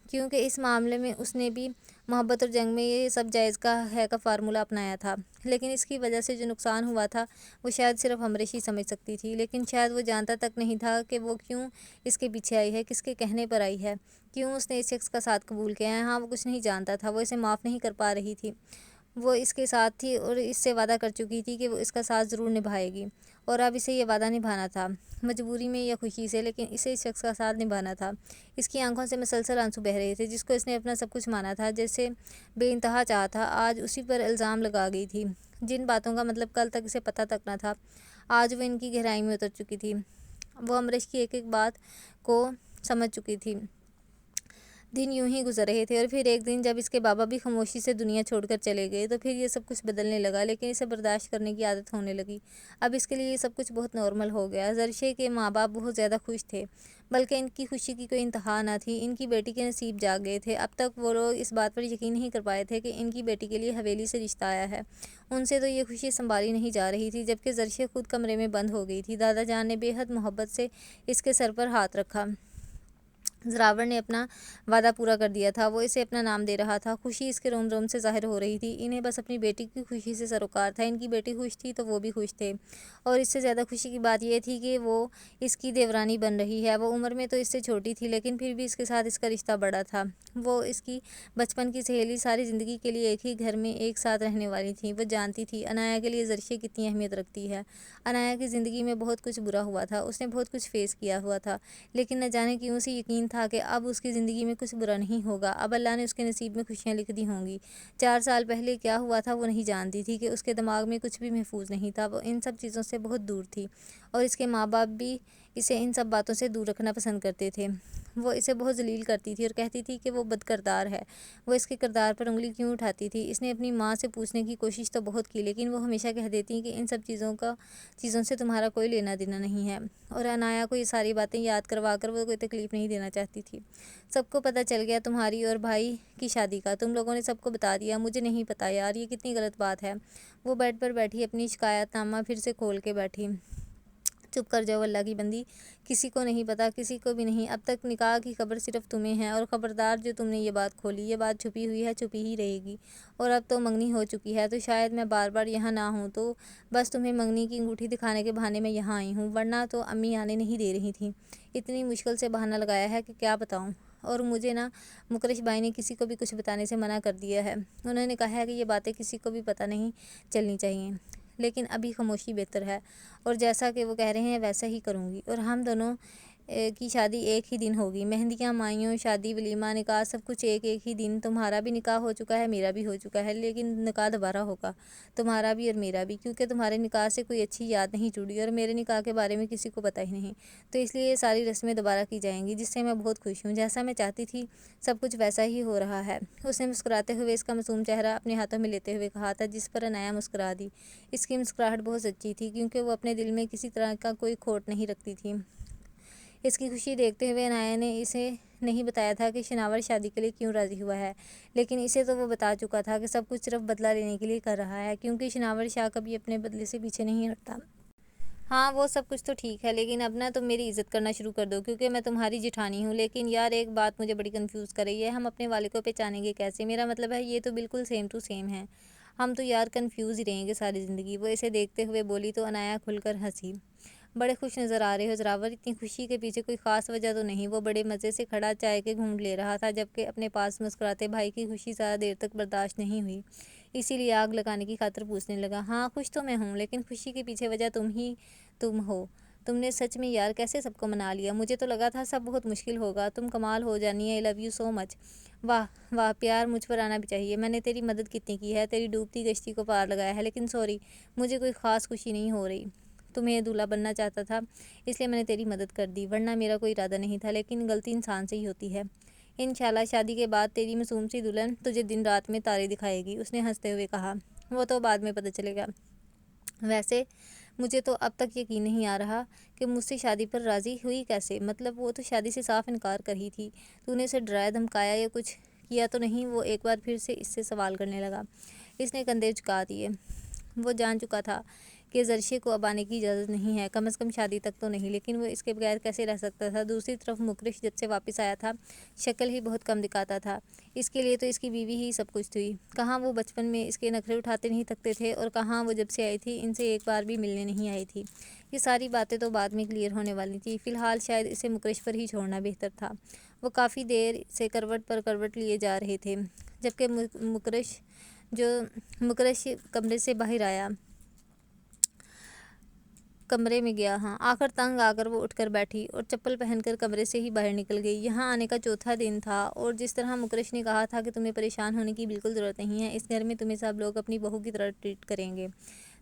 Speaker 1: کیونکہ اس معاملے میں اس نے بھی محبت اور جنگ میں یہ سب جائز ہے کا فارمولہ اپنایا تھا۔ لیکن اس کی وجہ سے جو نقصان ہوا تھا وہ شاید صرف امریش ہی سمجھ سکتی تھی، لیکن شاید وہ جانتا تک نہیں تھا کہ وہ کیوں اس کے پیچھے آئی ہے، کس کے کہنے پر آئی ہے، کیوں اس نے اس شخص کا ساتھ قبول کیا ہے۔ ہاں، وہ کچھ نہیں جانتا تھا، وہ اسے معاف نہیں کر پا رہی تھی۔ وہ اس کے ساتھ تھی اور اس سے وعدہ کر چکی تھی کہ وہ اس کا ساتھ ضرور نبھائے گی، اور اب اسے یہ وعدہ نبھانا تھا، مجبوری میں یا خوشی سے، لیکن اسے اس شخص کا ساتھ نبھانا تھا۔ اس کی آنکھوں سے مسلسل آنسو بہہ رہے تھے۔ جس کو اس نے اپنا سب کچھ مانا تھا، جسے بے انتہا چاہا تھا، آج اسی پر الزام لگا گئی تھی۔ جن باتوں کا مطلب کل تک اسے پتہ تک نہ تھا، آج وہ ان کی گہرائی میں اتر چکی تھی۔ وہ امریش کی ایک ایک بات کو سمجھ چکی تھی۔ دن یوں ہی گزر رہے تھے، اور پھر ایک دن جب اس کے بابا بھی خاموشی سے دنیا چھوڑ کر چلے گئے تو پھر یہ سب کچھ بدلنے لگا، لیکن اسے برداشت کرنے کی عادت ہونے لگی۔ اب اس کے لیے یہ سب کچھ بہت نارمل ہو گیا۔ زرشے کے ماں باپ بہت زیادہ خوش تھے، بلکہ ان کی خوشی کی کوئی انتہا نہ تھی۔ ان کی بیٹی کے نصیب جاگ گئے تھے۔ اب تک وہ لوگ اس بات پر یقین نہیں کر پائے تھے کہ ان کی بیٹی کے لیے حویلی سے رشتہ آیا ہے۔ ان سے تو یہ خوشی سنبھالی نہیں جا رہی تھی، جبکہ زرشے خود کمرے میں بند ہو گئی تھی۔ دادا جان نے بے حد محبت سے اس کے سر پر ہاتھ رکھا۔ زراور نے اپنا وعدہ پورا کر دیا تھا، وہ اسے اپنا نام دے رہا تھا۔ خوشی اس کے روم روم سے ظاہر ہو رہی تھی۔ انہیں بس اپنی بیٹی کی خوشی سے سروکار تھا۔ ان کی بیٹی خوش تھی تو وہ بھی خوش تھے، اور اس سے زیادہ خوشی کی بات یہ تھی کہ وہ اس کی دیورانی بن رہی ہے۔ وہ عمر میں تو اس سے چھوٹی تھی، لیکن پھر بھی اس کے ساتھ اس کا رشتہ بڑا تھا۔ وہ اس کی بچپن کی سہیلی، ساری زندگی کے لیے ایک ہی گھر میں ایک ساتھ رہنے والی تھیں۔ وہ جانتی تھی عنایا کے لیے زرشے کتنی اہمیت رکھتی ہے۔ عنایا کی زندگی میں بہت کچھ برا ہوا تھا، اس نے بہت کچھ فیس کیا ہوا تھا، لیکن نہ جانے کیوں اسے یقین تھا کہ اب اس کی زندگی میں کچھ برا نہیں ہوگا، اب اللہ نے اس کے نصیب میں خوشیاں لکھ دی ہوں گی۔ 4 سال پہلے کیا ہوا تھا وہ نہیں جانتی تھی کہ اس کے دماغ میں کچھ بھی محفوظ نہیں تھا، وہ ان سب چیزوں سے بہت دور تھی، اور اس کے ماں باپ بھی اسے ان سب باتوں سے دور رکھنا پسند کرتے تھے۔ وہ اسے بہت ذلیل کرتی تھی اور کہتی تھی کہ وہ بد کردار ہے، وہ اس کے کردار پر انگلی کیوں اٹھاتی تھی۔ اس نے اپنی ماں سے پوچھنے کی کوشش تو بہت کی، لیکن وہ ہمیشہ کہہ دیتی کہ ان سب چیزوں سے تمہارا کوئی لینا دینا نہیں ہے، اور عنایا کو یہ ساری باتیں یاد کروا کر وہ کوئی تکلیف نہیں دینا چاہتی تھی۔ سب کو پتہ چل گیا تمہاری اور بھائی کی شادی کا، تم لوگوں نے سب کو بتا دیا، مجھے نہیں پتا یار، یہ کتنی غلط بات ہے۔ وہ بیڈ پر بیٹھی اپنی شکایت نامہ پھر سے کھول کے بیٹھی۔ چپ کر جاؤ اللہ کی بندی، کسی کو نہیں پتا، کسی کو بھی نہیں، اب تک نکاح کی خبر صرف تمہیں ہے، اور خبردار جو تم نے یہ بات کھولی، یہ بات چھپی ہوئی ہے، چھپی ہی رہے گی، اور اب تو منگنی ہو چکی ہے، تو شاید میں بار بار یہاں نہ ہوں، تو بس تمہیں منگنی کی انگوٹھی دکھانے کے بہانے میں یہاں آئی ہوں، ورنہ تو امی آنے نہیں دے رہی تھیں۔ اتنی مشکل سے بہانہ لگایا ہے کہ کیا بتاؤں، اور مجھے نا مکرش بھائی نے کسی کو بھی کچھ بتانے سے منع کر دیا ہے، انہوں نے کہا ہے کہ یہ باتیں کسی کو بھی پتہ نہیں چلنی چاہیے، لیکن ابھی خاموشی بہتر ہے، اور جیسا کہ وہ کہہ رہے ہیں ویسا ہی کروں گی، اور ہم دونوں کی شادی ایک ہی دن ہوگی، مہندیاں، مائیوں، شادی، ولیمہ، نکاح، سب کچھ ایک ہی دن۔ تمہارا بھی نکاح ہو چکا ہے، میرا بھی ہو چکا ہے، لیکن نکاح دوبارہ ہوگا، تمہارا بھی اور میرا بھی، کیونکہ تمہارے نکاح سے کوئی اچھی یاد نہیں جڑی، اور میرے نکاح کے بارے میں کسی کو پتہ ہی نہیں، تو اس لیے یہ ساری رسمیں دوبارہ کی جائیں گی، جس سے میں بہت خوش ہوں، جیسا میں چاہتی تھی سب کچھ ویسا ہی ہو رہا ہے۔ اس نے مسکراتے ہوئے اس کا معصوم چہرہ اپنے ہاتھوں میں لیتے ہوئے کہا تھا، جس پر عنایا مسکرا دی۔ اس کی مسکراہٹ بہت سچی تھی، کیونکہ وہ اپنے دل میں کسی طرح کا کوئی کھوٹ نہیں رکھتی تھی۔ اس کی خوشی دیکھتے ہوئے عنایا نے اسے نہیں بتایا تھا کہ شناور شادی کے لیے کیوں راضی ہوا ہے، لیکن اسے تو وہ بتا چکا تھا کہ سب کچھ صرف بدلہ لینے کے لیے کر رہا ہے، کیونکہ شناور شاہ کبھی اپنے بدلے سے پیچھے نہیں ہٹتا۔ ہاں وہ سب کچھ تو ٹھیک ہے، لیکن اب نہ تم میری عزت کرنا شروع کر دو، کیونکہ میں تمہاری جٹھانی ہوں، لیکن یار ایک بات مجھے بڑی کنفیوز کر رہی ہے، ہم اپنے والد کو پہچانیں گے کیسے؟ میرا مطلب ہے یہ تو بالکل سیم ٹو سیم ہے، ہم تو یار کنفیوز ہی رہیں گے ساری زندگی۔ وہ اسے دیکھتے ہوئے بولی تو عنایا کھل کر ہنسی۔ بڑے خوش نظر آ رہے ہو زراور، اتنی خوشی کے پیچھے کوئی خاص وجہ تو نہیں؟ وہ بڑے مزے سے کھڑا چائے کے گھونٹ لے رہا تھا، جبکہ اپنے پاس مسکراتے بھائی کی خوشی زیادہ دیر تک برداشت نہیں ہوئی، اسی لیے آگ لگانے کی خاطر پوچھنے لگا، ہاں خوش تو میں ہوں، لیکن خوشی کے پیچھے وجہ تم ہو، تم نے سچ میں یار کیسے سب کو منا لیا؟ مجھے تو لگا تھا سب بہت مشکل ہوگا، تم کمال ہو جانی، آئی لو یو سو مچ۔ واہ واہ، پیار مجھ پر آنا بھی چاہیے، میں نے تیری مدد کتنی کی ہے، تیری ڈوبتی کشتی کو پار لگایا ہے، لیکن سوری، مجھے کوئی خاص خوشی نہیں ہو رہی۔ تمہیں دولہا بننا چاہتا تھا اس لیے میں نے تیری مدد کر دی، ورنہ میرا کوئی ارادہ نہیں تھا، لیکن غلطی انسان سے ہی ہوتی ہے۔ انشاءاللہ شادی کے بعد تیری معصوم سی دلہن تجھے دن رات میں تارے دکھائے گی، اس نے ہنستے ہوئے کہا۔ وہ تو بعد میں پتہ چلے گا، ویسے مجھے تو اب تک یقین نہیں آ رہا کہ مجھ سے شادی پر راضی ہوئی کیسے، مطلب وہ تو شادی سے صاف انکار کر ہی تھی، تو نے اسے ڈرایا دھمکایا یا کچھ کیا تو نہیں؟ وہ ایک بار پھر سے اس سے سوال کرنے لگا۔ اس نے کندھے جھکا دیے، وہ جان چکا تھا کہ زرشے کو اب آنے کی اجازت نہیں ہے، کم از کم شادی تک تو نہیں، لیکن وہ اس کے بغیر کیسے رہ سکتا تھا؟ دوسری طرف مکرش جب سے واپس آیا تھا شکل ہی بہت کم دکھاتا تھا، اس کے لیے تو اس کی بیوی ہی سب کچھ تھی، کہاں وہ بچپن میں اس کے نخرے اٹھاتے نہیں تھکتے تھے، اور کہاں وہ جب سے آئی تھی ان سے ایک بار بھی ملنے نہیں آئی تھی۔ یہ ساری باتیں تو بعد میں کلیئر ہونے والی تھی، فی الحال شاید اسے مکرش پر ہی چھوڑنا بہتر تھا۔ وہ کافی دیر سے کروٹ پر کروٹ لیے جا رہے تھے، جبکہ مکرش کمرے سے باہر آیا، کمرے میں گیا، ہاں آخر تنگ آ کر وہ اٹھ کر بیٹھی اور چپل پہن کر کمرے سے ہی باہر نکل گئی۔ یہاں آنے کا چوتھا دن تھا، اور جس طرح مکرش نے کہا تھا کہ تمہیں پریشان ہونے کی بالکل ضرورت نہیں ہے، اس گھر میں تمہیں سب لوگ اپنی بہو کی طرح ٹریٹ کریں گے،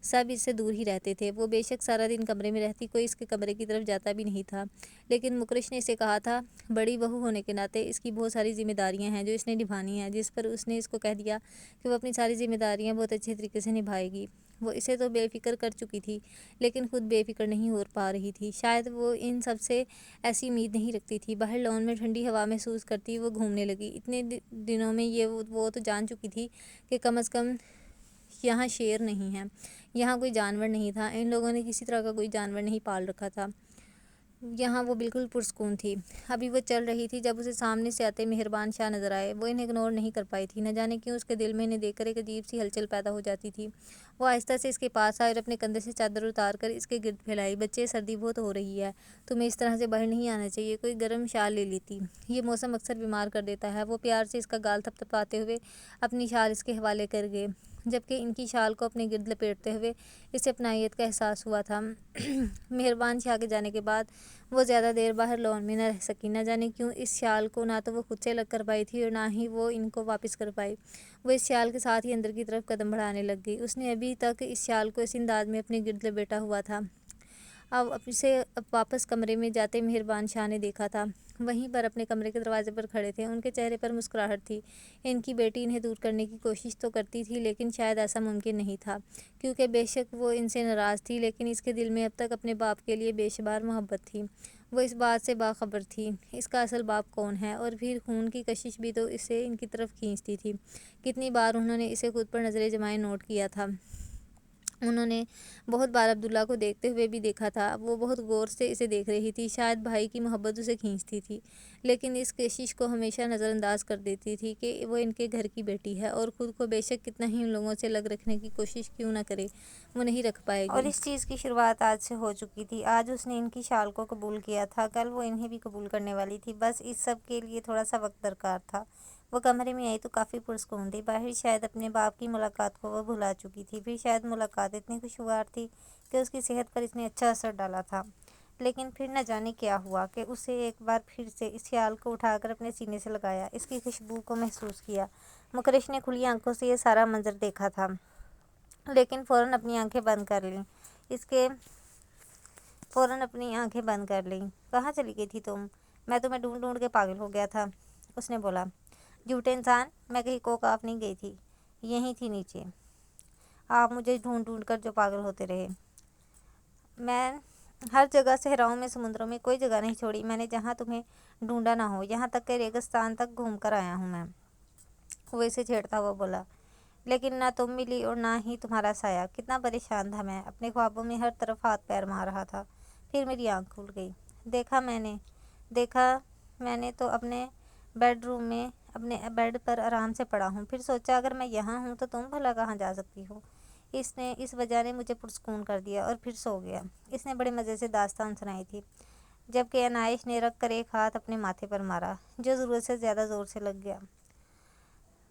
Speaker 1: سب اس سے دور ہی رہتے تھے۔ وہ بے شک سارا دن کمرے میں رہتی، کوئی اس کے کمرے کی طرف جاتا بھی نہیں تھا، لیکن مکرش نے اسے کہا تھا بڑی بہو ہونے کے ناطے اس کی بہت ساری ذمہ داریاں ہیں جو اس نے نبھانی ہیں، جس پر اس نے اس کو کہہ دیا کہ وہ اپنی ساری ذمہ داریاں بہت اچھے طریقے سے نبھائے گی۔ وہ اسے تو بے فکر کر چکی تھی، لیکن خود بے فکر نہیں ہو پا رہی تھی، شاید وہ ان سب سے ایسی امید نہیں رکھتی تھی۔ باہر لان میں ٹھنڈی ہوا محسوس کرتی وہ گھومنے لگی، اتنے دنوں میں وہ تو جان چکی تھی کہ کم از کم یہاں شیر نہیں ہے، یہاں کوئی جانور نہیں تھا، ان لوگوں نے کسی طرح کا کوئی جانور نہیں پال رکھا تھا، یہاں وہ بالکل پرسکون تھی۔ ابھی وہ چل رہی تھی جب اسے سامنے سے آتے مہربان شاہ نظر آئے، وہ انہیں اگنور نہیں کر پائی تھی، نہ جانے کیوں اس کے دل میں انہیں دیکھ کر ایک عجیب سی ہلچل پیدا ہو جاتی تھی، وہ آہستہ سے اس کے پاس آئے اور اپنے کندھے سے چادر اتار کر اس کے گرد پھیلائی۔ بچے، سردی بہت ہو رہی ہے، تمہیں اس طرح سے باہر نہیں آنا چاہیے، کوئی گرم شال لے لیتی، یہ موسم اکثر بیمار کر دیتا ہے۔ وہ پیار سے اس کا گال تھپتھپاتے ہوئے اپنی شال اس کے حوالے کر گئے، جبکہ ان کی شال کو اپنے گرد لپیٹتے ہوئے اسے اپنائیت کا احساس ہوا تھا۔ مہربان شاہ کے جانے کے بعد وہ زیادہ دیر باہر لان میں نہ رہ سکی۔ نہ جانے کیوں اس شال کو نہ تو وہ خود سے الگ کر پائی تھی اور نہ ہی وہ ان کو واپس کر پائی۔ وہ اس شال کے ساتھ ہی اندر کی طرف قدم بڑھانے لگ گئی۔ اس نے ابھی تک اس شال کو اس انداز میں اپنے گرد لپیٹا ہوا تھا۔ اب اسے واپس کمرے میں جاتے مہربان شاہ نے دیکھا تھا، وہیں پر اپنے کمرے کے دروازے پر کھڑے تھے۔ ان کے چہرے پر مسکراہٹ تھی۔ ان کی بیٹی انہیں دور کرنے کی کوشش تو کرتی تھی، لیکن شاید ایسا ممکن نہیں تھا، کیونکہ بے شک وہ ان سے ناراض تھی، لیکن اس کے دل میں اب تک اپنے باپ کے لیے بے شمار محبت تھی۔ وہ اس بات سے باخبر تھی اس کا اصل باپ کون ہے، اور پھر خون کی کشش بھی تو اسے ان کی طرف کھینچتی تھی۔ کتنی بار انہوں نے اسے خود پر نظریں جمائے نوٹ کیا تھا۔ انہوں نے بہت بار عبداللہ کو دیکھتے ہوئے بھی دیکھا تھا۔ وہ بہت غور سے اسے دیکھ رہی تھی، شاید بھائی کی محبت اسے کھینچتی تھی، لیکن اس کشش کو ہمیشہ نظر انداز کر دیتی تھی کہ وہ ان کے گھر کی بیٹی ہے، اور خود کو بے شک کتنا ہی ان لوگوں سے الگ رکھنے کی کوشش کیوں نہ کرے، وہ نہیں رکھ پائے
Speaker 2: اور
Speaker 1: گی۔
Speaker 2: اس چیز کی شروعات آج سے ہو چکی تھی۔ آج اس نے ان کی شال کو قبول کیا تھا، کل وہ انہیں بھی قبول کرنے والی تھی، بس اس سب کے لیے تھوڑا سا وقت درکار تھا۔ وہ کمرے میں آئی تو کافی پرسکون تھی۔ باہر شاید اپنے باپ کی ملاقات کو وہ بھلا چکی تھی، پھر شاید ملاقات اتنی خوشگوار تھی کہ اس کی صحت پر اس نے اچھا اثر ڈالا تھا، لیکن پھر نہ جانے کیا ہوا کہ اسے ایک بار پھر سے اس شال کو اٹھا کر اپنے سینے سے لگایا، اس کی خوشبو کو محسوس کیا۔ مکرش نے کھلی آنکھوں سے یہ سارا منظر دیکھا تھا، لیکن فوراً اپنی آنکھیں بند کر لیں۔ کہاں چلی گئی تھی تم؟ میں تمہیں ڈھونڈ ڈھونڈ کے پاگل ہو گیا تھا، اس نے بولا۔ جھوٹے انسان، میں کہیں کوکاف نہیں گئی تھی، یہیں تھی نیچے۔ آپ مجھے ڈھونڈ ڈھونڈ کر جو پاگل ہوتے رہے۔ میں ہر جگہ، صحراؤں میں، سمندروں میں، کوئی جگہ نہیں چھوڑی میں نے جہاں تمہیں ڈھونڈا نہ ہو، یہاں تک کہ ریگستان تک گھوم کر آیا ہوں میں، وہ اسے چھیڑتا ہوا بولا۔ لیکن نہ تم ملی اور نہ ہی تمہارا سایہ۔ کتنا پریشان تھا میں، اپنے خوابوں میں ہر طرف ہاتھ پیر مار رہا تھا۔ پھر میری آنکھ کھل گئی۔ دیکھا میں نے تو اپنے بیڈ روم میں اپنے بیڈ پر آرام سے پڑا ہوں، پھر سوچا اگر میں یہاں ہوں تو تم بھلا کہاں جا سکتی ہو۔ اس وجہ نے مجھے پرسکون کر دیا اور پھر سو گیا۔ اس نے بڑے مزے سے داستان سنائی تھی، جبکہ عنائش نے رکھ کر ایک ہاتھ اپنے ماتھے پر مارا، جو ضرورت سے زیادہ زور سے لگ گیا۔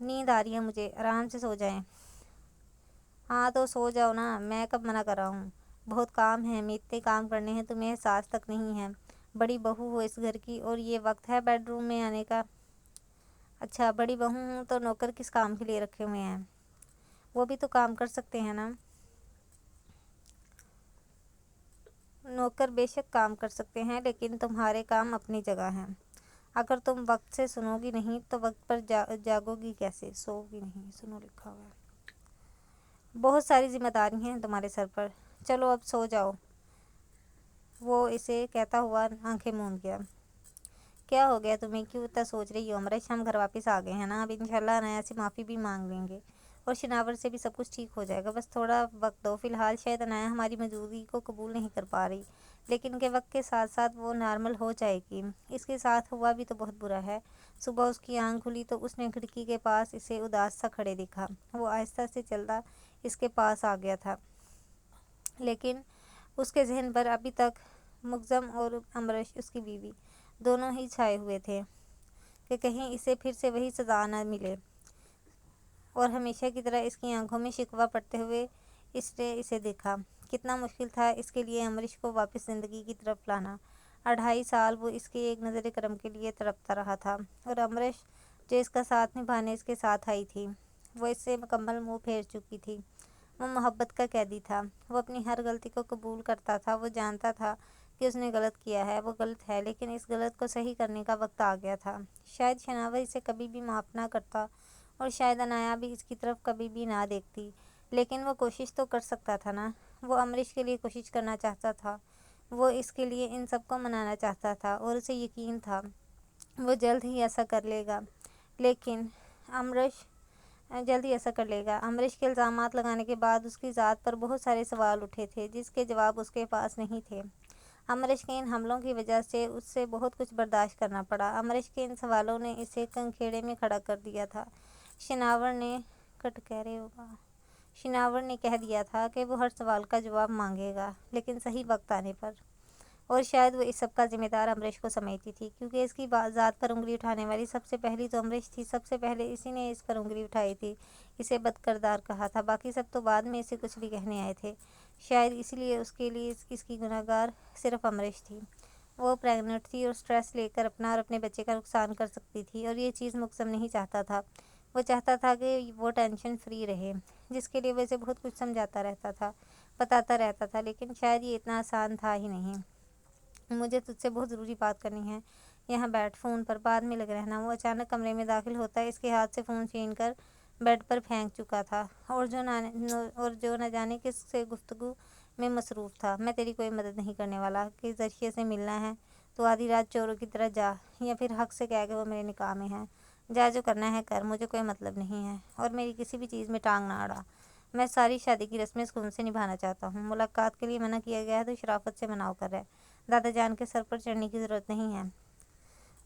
Speaker 2: نیند آ رہی ہے مجھے، آرام سے سو جائیں۔ ہاں تو سو جاؤ نا، میں کب منع کر رہا ہوں۔ بہت کام ہے، میں اتنے کام کرنے ہیں تمہیں احساس تک نہیں ہے۔ بڑی بہو ہو اس گھر کی اور یہ وقت ہے بیڈ روم میں آنے کا۔ اچھا، بڑی بہو ہوں تو نوکر کس کام کے لیے رکھے ہوئے ہیں؟ وہ بھی تو کام کر سکتے ہیں نا۔ نوکر بے شک کام کر سکتے ہیں، لیکن تمہارے کام اپنی جگہ ہیں۔ اگر تم وقت سے سنو گی نہیں تو وقت پر جاگو گی کیسے؟ سو گی نہیں، سنو لکھا ہوا ہے۔ بہت ساری ذمہ داری ہیں تمہارے سر پر، چلو اب سو جاؤ، وہ اسے کہتا ہوا آنکھیں موند گیا۔ کیا ہو گیا تمہیں، کیوں اتنا سوچ رہی ہو؟ امرش، ہم گھر واپس آ گئے ہیں نا، اب انشاءاللہ عنایا سے معافی بھی مانگ لیں گے اور شناور سے بھی سب کچھ ٹھیک ہو جائے گا، بس تھوڑا وقت دو۔ فی الحال شاید عنایا ہماری موجودگی کو قبول نہیں کر پا رہی، لیکن کہ وقت کے ساتھ ساتھ وہ نارمل ہو جائے گی۔ اس کے ساتھ ہوا بھی تو بہت برا ہے۔ صبح اس کی آنکھ کھلی تو اس نے کھڑکی کے پاس اسے اداس سا کھڑے دیکھا۔ وہ آہستہ سے چلتا اس کے پاس آ گیا تھا، لیکن اس کے ذہن پر ابھی تک مکزم اور امرش، اس کی بیوی، دونوں ہی چھائے ہوئے تھے کہ کہیں اسے پھر سے وہی سزا نہ ملے، اور ہمیشہ کی طرح اس کی آنکھوں میں شکوہ پڑھتے ہوئے اس نے اسے دیکھا۔ کتنا مشکل تھا اس کے لیے امرش کو واپس زندگی کی طرف لانا۔ 2.5 سال وہ اس کے ایک نظر کرم کے لیے تڑپتا رہا تھا، اور امرش جو اس کا ساتھ نبھانے اس کے ساتھ آئی تھی، وہ اس سے مکمل منہ پھیر چکی تھی۔ وہ محبت کا قیدی تھا، وہ اپنی ہر غلطی کو قبول کرتا تھا۔ وہ جانتا تھا کہ اس نے غلط کیا ہے، وہ غلط ہے، لیکن اس غلط کو صحیح کرنے کا وقت آ گیا تھا۔ شاید شناور اسے کبھی بھی معاف نہ کرتا، اور شاید عنایا بھی اس کی طرف کبھی بھی نہ دیکھتی، لیکن وہ کوشش تو کر سکتا تھا نا۔ وہ امرش کے لیے کوشش کرنا چاہتا تھا، وہ اس کے لیے ان سب کو منانا چاہتا تھا، اور اسے یقین تھا وہ جلد ہی ایسا کر لے گا۔ امرش کے الزامات لگانے کے بعد اس کی ذات پر بہت سارے سوال اٹھے تھے جس کے جواب اس کے پاس نہیں تھے۔ امرش کے ان حملوں کی وجہ سے اس سے بہت کچھ برداشت کرنا پڑا۔ امرش کے ان سوالوں نے اسے کنکھیڑے میں کھڑا کر دیا تھا۔ شناور نے کہہ دیا تھا کہ وہ ہر سوال کا جواب مانگے گا، لیکن صحیح وقت آنے پر، اور شاید وہ اس سب کا ذمہ دار امریش کو سمجھتی تھی، کیونکہ اس کی ذات پر انگلی اٹھانے والی سب سے پہلی تو امریش تھی۔ سب سے پہلے اسی نے اس پر انگلی اٹھائی تھی، اسے بد کردار کہا تھا، باقی سب تو بعد میں اسے کچھ بھی کہنے آئے تھے۔ شاید اسی لیے اس کے لیے اس کی گناہ گار صرف امریش تھی۔ وہ پریگننٹ تھی اور سٹریس لے کر اپنا اور اپنے بچے کا نقصان کر سکتی تھی، اور یہ چیز مقسم نہیں چاہتا تھا۔ وہ چاہتا تھا کہ وہ ٹینشن فری رہے، جس کے لیے وہ اسے بہت کچھ سمجھاتا رہتا تھا، بتاتا رہتا تھا، لیکن شاید یہ اتنا آسان تھا ہی نہیں۔ مجھے تجھ سے بہت ضروری بات کرنی ہے، یہاں بیٹھ، فون پر بعد میں لگ رہنا۔ وہ اچانک کمرے میں داخل ہوتا ہے، اس کے ہاتھ سے فون چھین کر بیڈ پر پھینک چکا تھا، اور جو نہ جانے کس سے گفتگو میں مصروف تھا۔ میں تیری کوئی مدد نہیں کرنے والا۔ کس ذریعے سے ملنا ہے تو آدھی رات چوروں کی طرح جا، یا پھر حق سے کہہ کہ وہ میرے نکاح میں ہیں۔ جا، جو کرنا ہے کر، مجھے کوئی مطلب نہیں ہے، اور میری کسی بھی چیز میں ٹانگ نہ اڑا۔ میں ساری شادی کی رسمیں سکون سے نبھانا چاہتا ہوں۔ ملاقات کے لیے منع کیا گیا ہے تو شرافت سے منع کر ہے۔ دادا جان کے سر پر چڑھنے کی ضرورت نہیں ہے،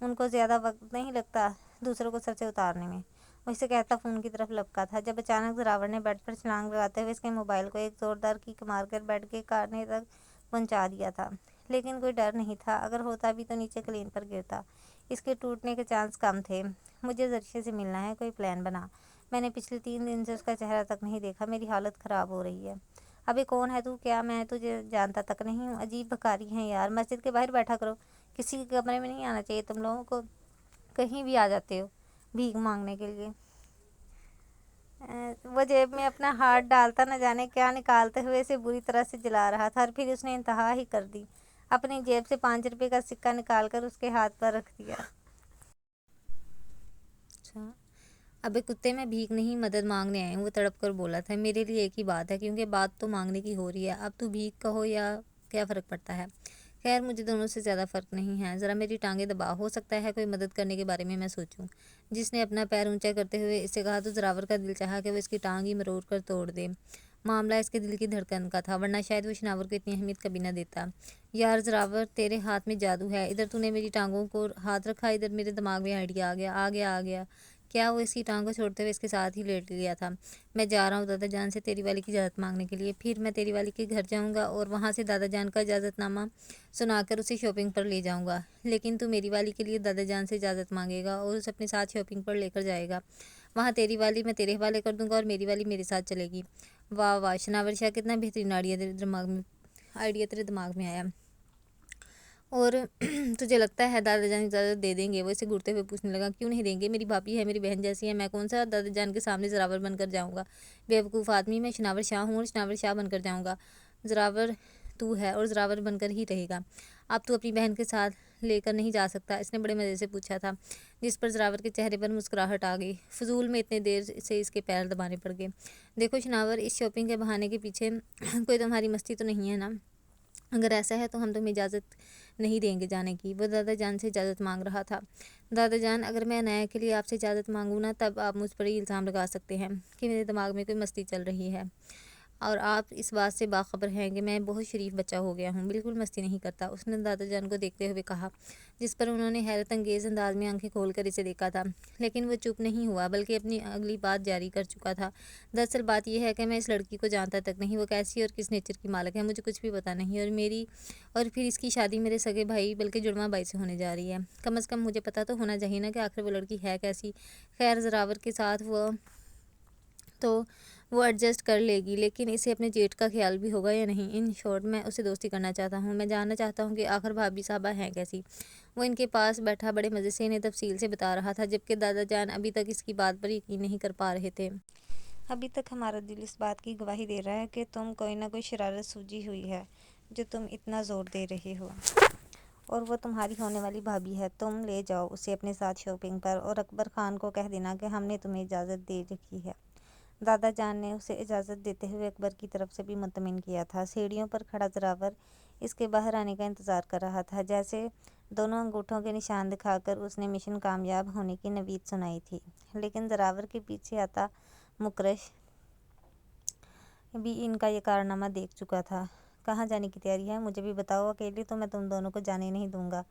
Speaker 2: ان کو زیادہ وقت نہیں لگتا دوسروں کو سر سے اتارنے میں۔ وہ اسے کہتا فون کی طرف لپکا تھا، جب اچانک زراور نے بیڈ پر چھلانگ لگاتے ہوئے اس کے موبائل کو ایک زوردار کک مار کر بیڈ کے کانے تک پہنچا دیا تھا۔ لیکن کوئی ڈر نہیں تھا، اگر ہوتا بھی تو نیچے کلین پر گرتا، اس کے ٹوٹنے کے چانس کم تھے۔ مجھے ذریعے سے ملنا ہے، کوئی پلان بنا۔ میں نے پچھلے 3 دن سے اس کا چہرہ تک نہیں دیکھا، میری حالت خراب ہو رہی ہے۔ ابھی کون ہے تو؟ کیا میں تجھے جانتا تک نہیں ہوں؟ عجیب بھکاری ہیں یار، مسجد کے باہر بیٹھا کرو، کسی کے کمرے میں نہیں آنا چاہیے تم لوگوں کو، کہیں بھی آ جاتے ہو بھیک مانگنے کے لیے۔ وہ جیب میں اپنا ہاتھ ڈالتا نہ جانے کیا نکالتے ہوئے اسے بری طرح سے جلا رہا تھا، اور پھر اس نے انتہا ہی کر دی، اپنی جیب سے 5 روپے کا سکہ نکال کر اس کے ہاتھ پر رکھ دیا۔
Speaker 1: اچھا، ابے کتے، میں بھیک نہیں مدد مانگنے آیا ہوں، وہ تڑپ کر بولا تھا۔ میرے لیے ایک ہی بات ہے، کیونکہ بات تو مانگنے کی ہو رہی ہے، اب تو بھیک کہو یا کیا فرق پڑتا ہے؟ خیر، مجھے دونوں سے زیادہ فرق نہیں ہے، ذرا میری ٹانگیں دبا، ہو سکتا ہے کوئی مدد کرنے کے بارے میں میں سوچوں۔ جس نے اپنا پیر اونچا کرتے ہوئے اسے کہا تو زراور کا دل چاہا کہ وہ اس کی ٹانگ ہی مروڑ کر توڑ دے۔ معاملہ اس کے دل کی دھڑکن کا تھا، ورنہ شاید وہ شناور کو اتنی اہمیت کبھی نہ دیتا۔ یار زراور، تیرے ہاتھ میں جادو ہے، ادھر تو نے میری ٹانگوں کو ہاتھ رکھا، ادھر میرے دماغ میں آئیڈیا آ گیا۔ کیا؟ وہ اس کی ٹانگ کو چھوڑتے ہوئے اس کے ساتھ ہی لیٹ لیا تھا۔ میں جا رہا ہوں دادا جان سے تیری والی کی اجازت مانگنے کے لیے، پھر میں تیری والی کے گھر جاؤں گا اور وہاں سے دادا جان کا اجازت نامہ سنا کر اسے شاپنگ پر لے جاؤں گا۔ لیکن تو میری والی کے لیے دادا جان سے اجازت مانگے گا اور اسے اپنے ساتھ شاپنگ پر لے کر جائے گا۔ وہاں تیری والی میں تیرے حوالے کر دوں گا اور میری والی میرے ساتھ چلے گی۔ واہ واہ شناور شاہ، کتنا بہترین آئیڈیا تیرے دماغ میں آیا۔ اور تجھے لگتا ہے دادا جان اجازت دے دیں گے؟ وہ اسے گھورتے ہوئے پوچھنے لگا۔ کیوں نہیں دیں گے؟ میری بھابھی ہے، میری بہن جیسی ہے، میں کون سا دادا جان کے سامنے زراور بن کر جاؤں گا؟ بے وقوف آدمی، میں شناور شاہ ہوں اور شناور شاہ بن کر جاؤں گا۔ زراور تو ہے اور زراور بن کر ہی رہے گا۔ اب تو اپنی بہن کے ساتھ لے کر نہیں جا سکتا؟ اس نے بڑے مزے سے پوچھا تھا، جس پر زراور کے چہرے پر مسکراہٹ آ گئی۔ فضول میں اتنے دیر سے اس کے پیر دبانے پڑ گئے۔ دیکھو شناور، اس شاپنگ کے بہانے کے پیچھے کوئی تمہاری مستی تو نہیں ہے نا؟ اگر ایسا ہے تو ہم تمہیں اجازت نہیں دیں گے جانے کی۔ وہ دادا جان سے اجازت مانگ رہا تھا۔ دادا جان، اگر میں عنایہ کے لیے آپ سے اجازت مانگوں نا، تب آپ مجھ پر یہ الزام لگا سکتے ہیں کہ میرے دماغ میں کوئی مستی چل رہی ہے، اور آپ اس بات سے باخبر ہیں کہ میں بہت شریف بچہ ہو گیا ہوں۔ بالکل مستی نہیں کرتا، اس نے دادا جان کو دیکھتے ہوئے کہا، جس پر انہوں نے حیرت انگیز انداز میں آنکھیں کھول کر اسے دیکھا تھا۔ لیکن وہ چپ نہیں ہوا، بلکہ اپنی اگلی بات جاری کر چکا تھا۔ دراصل بات یہ ہے کہ میں اس لڑکی کو جانتا تک نہیں، وہ کیسی اور کس نیچر کی مالک ہے مجھے کچھ بھی پتہ نہیں، اور پھر اس کی شادی میرے سگے بھائی بلکہ جڑواں بھائی سے ہونے جا رہی ہے۔ کم از کم مجھے پتہ تو ہونا چاہیے نا کہ آخر وہ لڑکی ہے کیسی۔ خیر، زراور کے ساتھ وہ ایڈجسٹ کر لے گی، لیکن اسے اپنے جیٹ کا خیال بھی ہوگا یا نہیں؟ ان شارٹ، میں اسے دوستی کرنا چاہتا ہوں، میں جاننا چاہتا ہوں کہ آخر بھابھی صاحبہ ہیں کیسی۔ وہ ان کے پاس بیٹھا بڑے مزے سے انہیں تفصیل سے بتا رہا تھا، جبکہ دادا جان ابھی تک اس کی بات پر یقین نہیں کر پا رہے تھے۔
Speaker 2: ابھی تک ہمارا دل اس بات کی گواہی دے رہا ہے کہ تم کوئی نہ کوئی شرارت سوجی ہوئی ہے جو تم اتنا زور دے رہے ہو، اور وہ تمہاری ہونے والی بھابھی ہے۔ تم لے جاؤ اسے اپنے ساتھ شاپنگ پر، اور اکبر خان کو کہہ دینا کہ ہم نے تمہیں اجازت دے رکھی ہے۔ دادا جان نے اسے اجازت دیتے ہوئے اکبر کی طرف سے بھی مطمئن کیا تھا۔ سیڑھیوں پر کھڑا زراور اس کے باہر آنے کا انتظار کر رہا تھا، جیسے دونوں انگوٹھوں کے نشان دکھا کر اس نے مشن کامیاب ہونے کی نوید سنائی تھی۔ لیکن زراور کے پیچھے آتا مکرش بھی ان کا یہ کارنامہ دیکھ چکا تھا۔ کہاں جانے کی تیاری ہے؟ مجھے بھی بتاؤ، اکیلے تو میں تم دونوں کو جانے نہیں دوں گا۔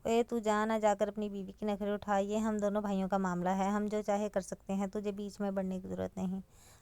Speaker 2: اے تو جا نہ جا کر اپنی بیوی کے نخرے اٹھا، یہ ہم دونوں بھائیوں کا معاملہ ہے، ہم جو چاہے کر سکتے ہیں، تجھے بیچ میں بڑھنے کی ضرورت نہیں۔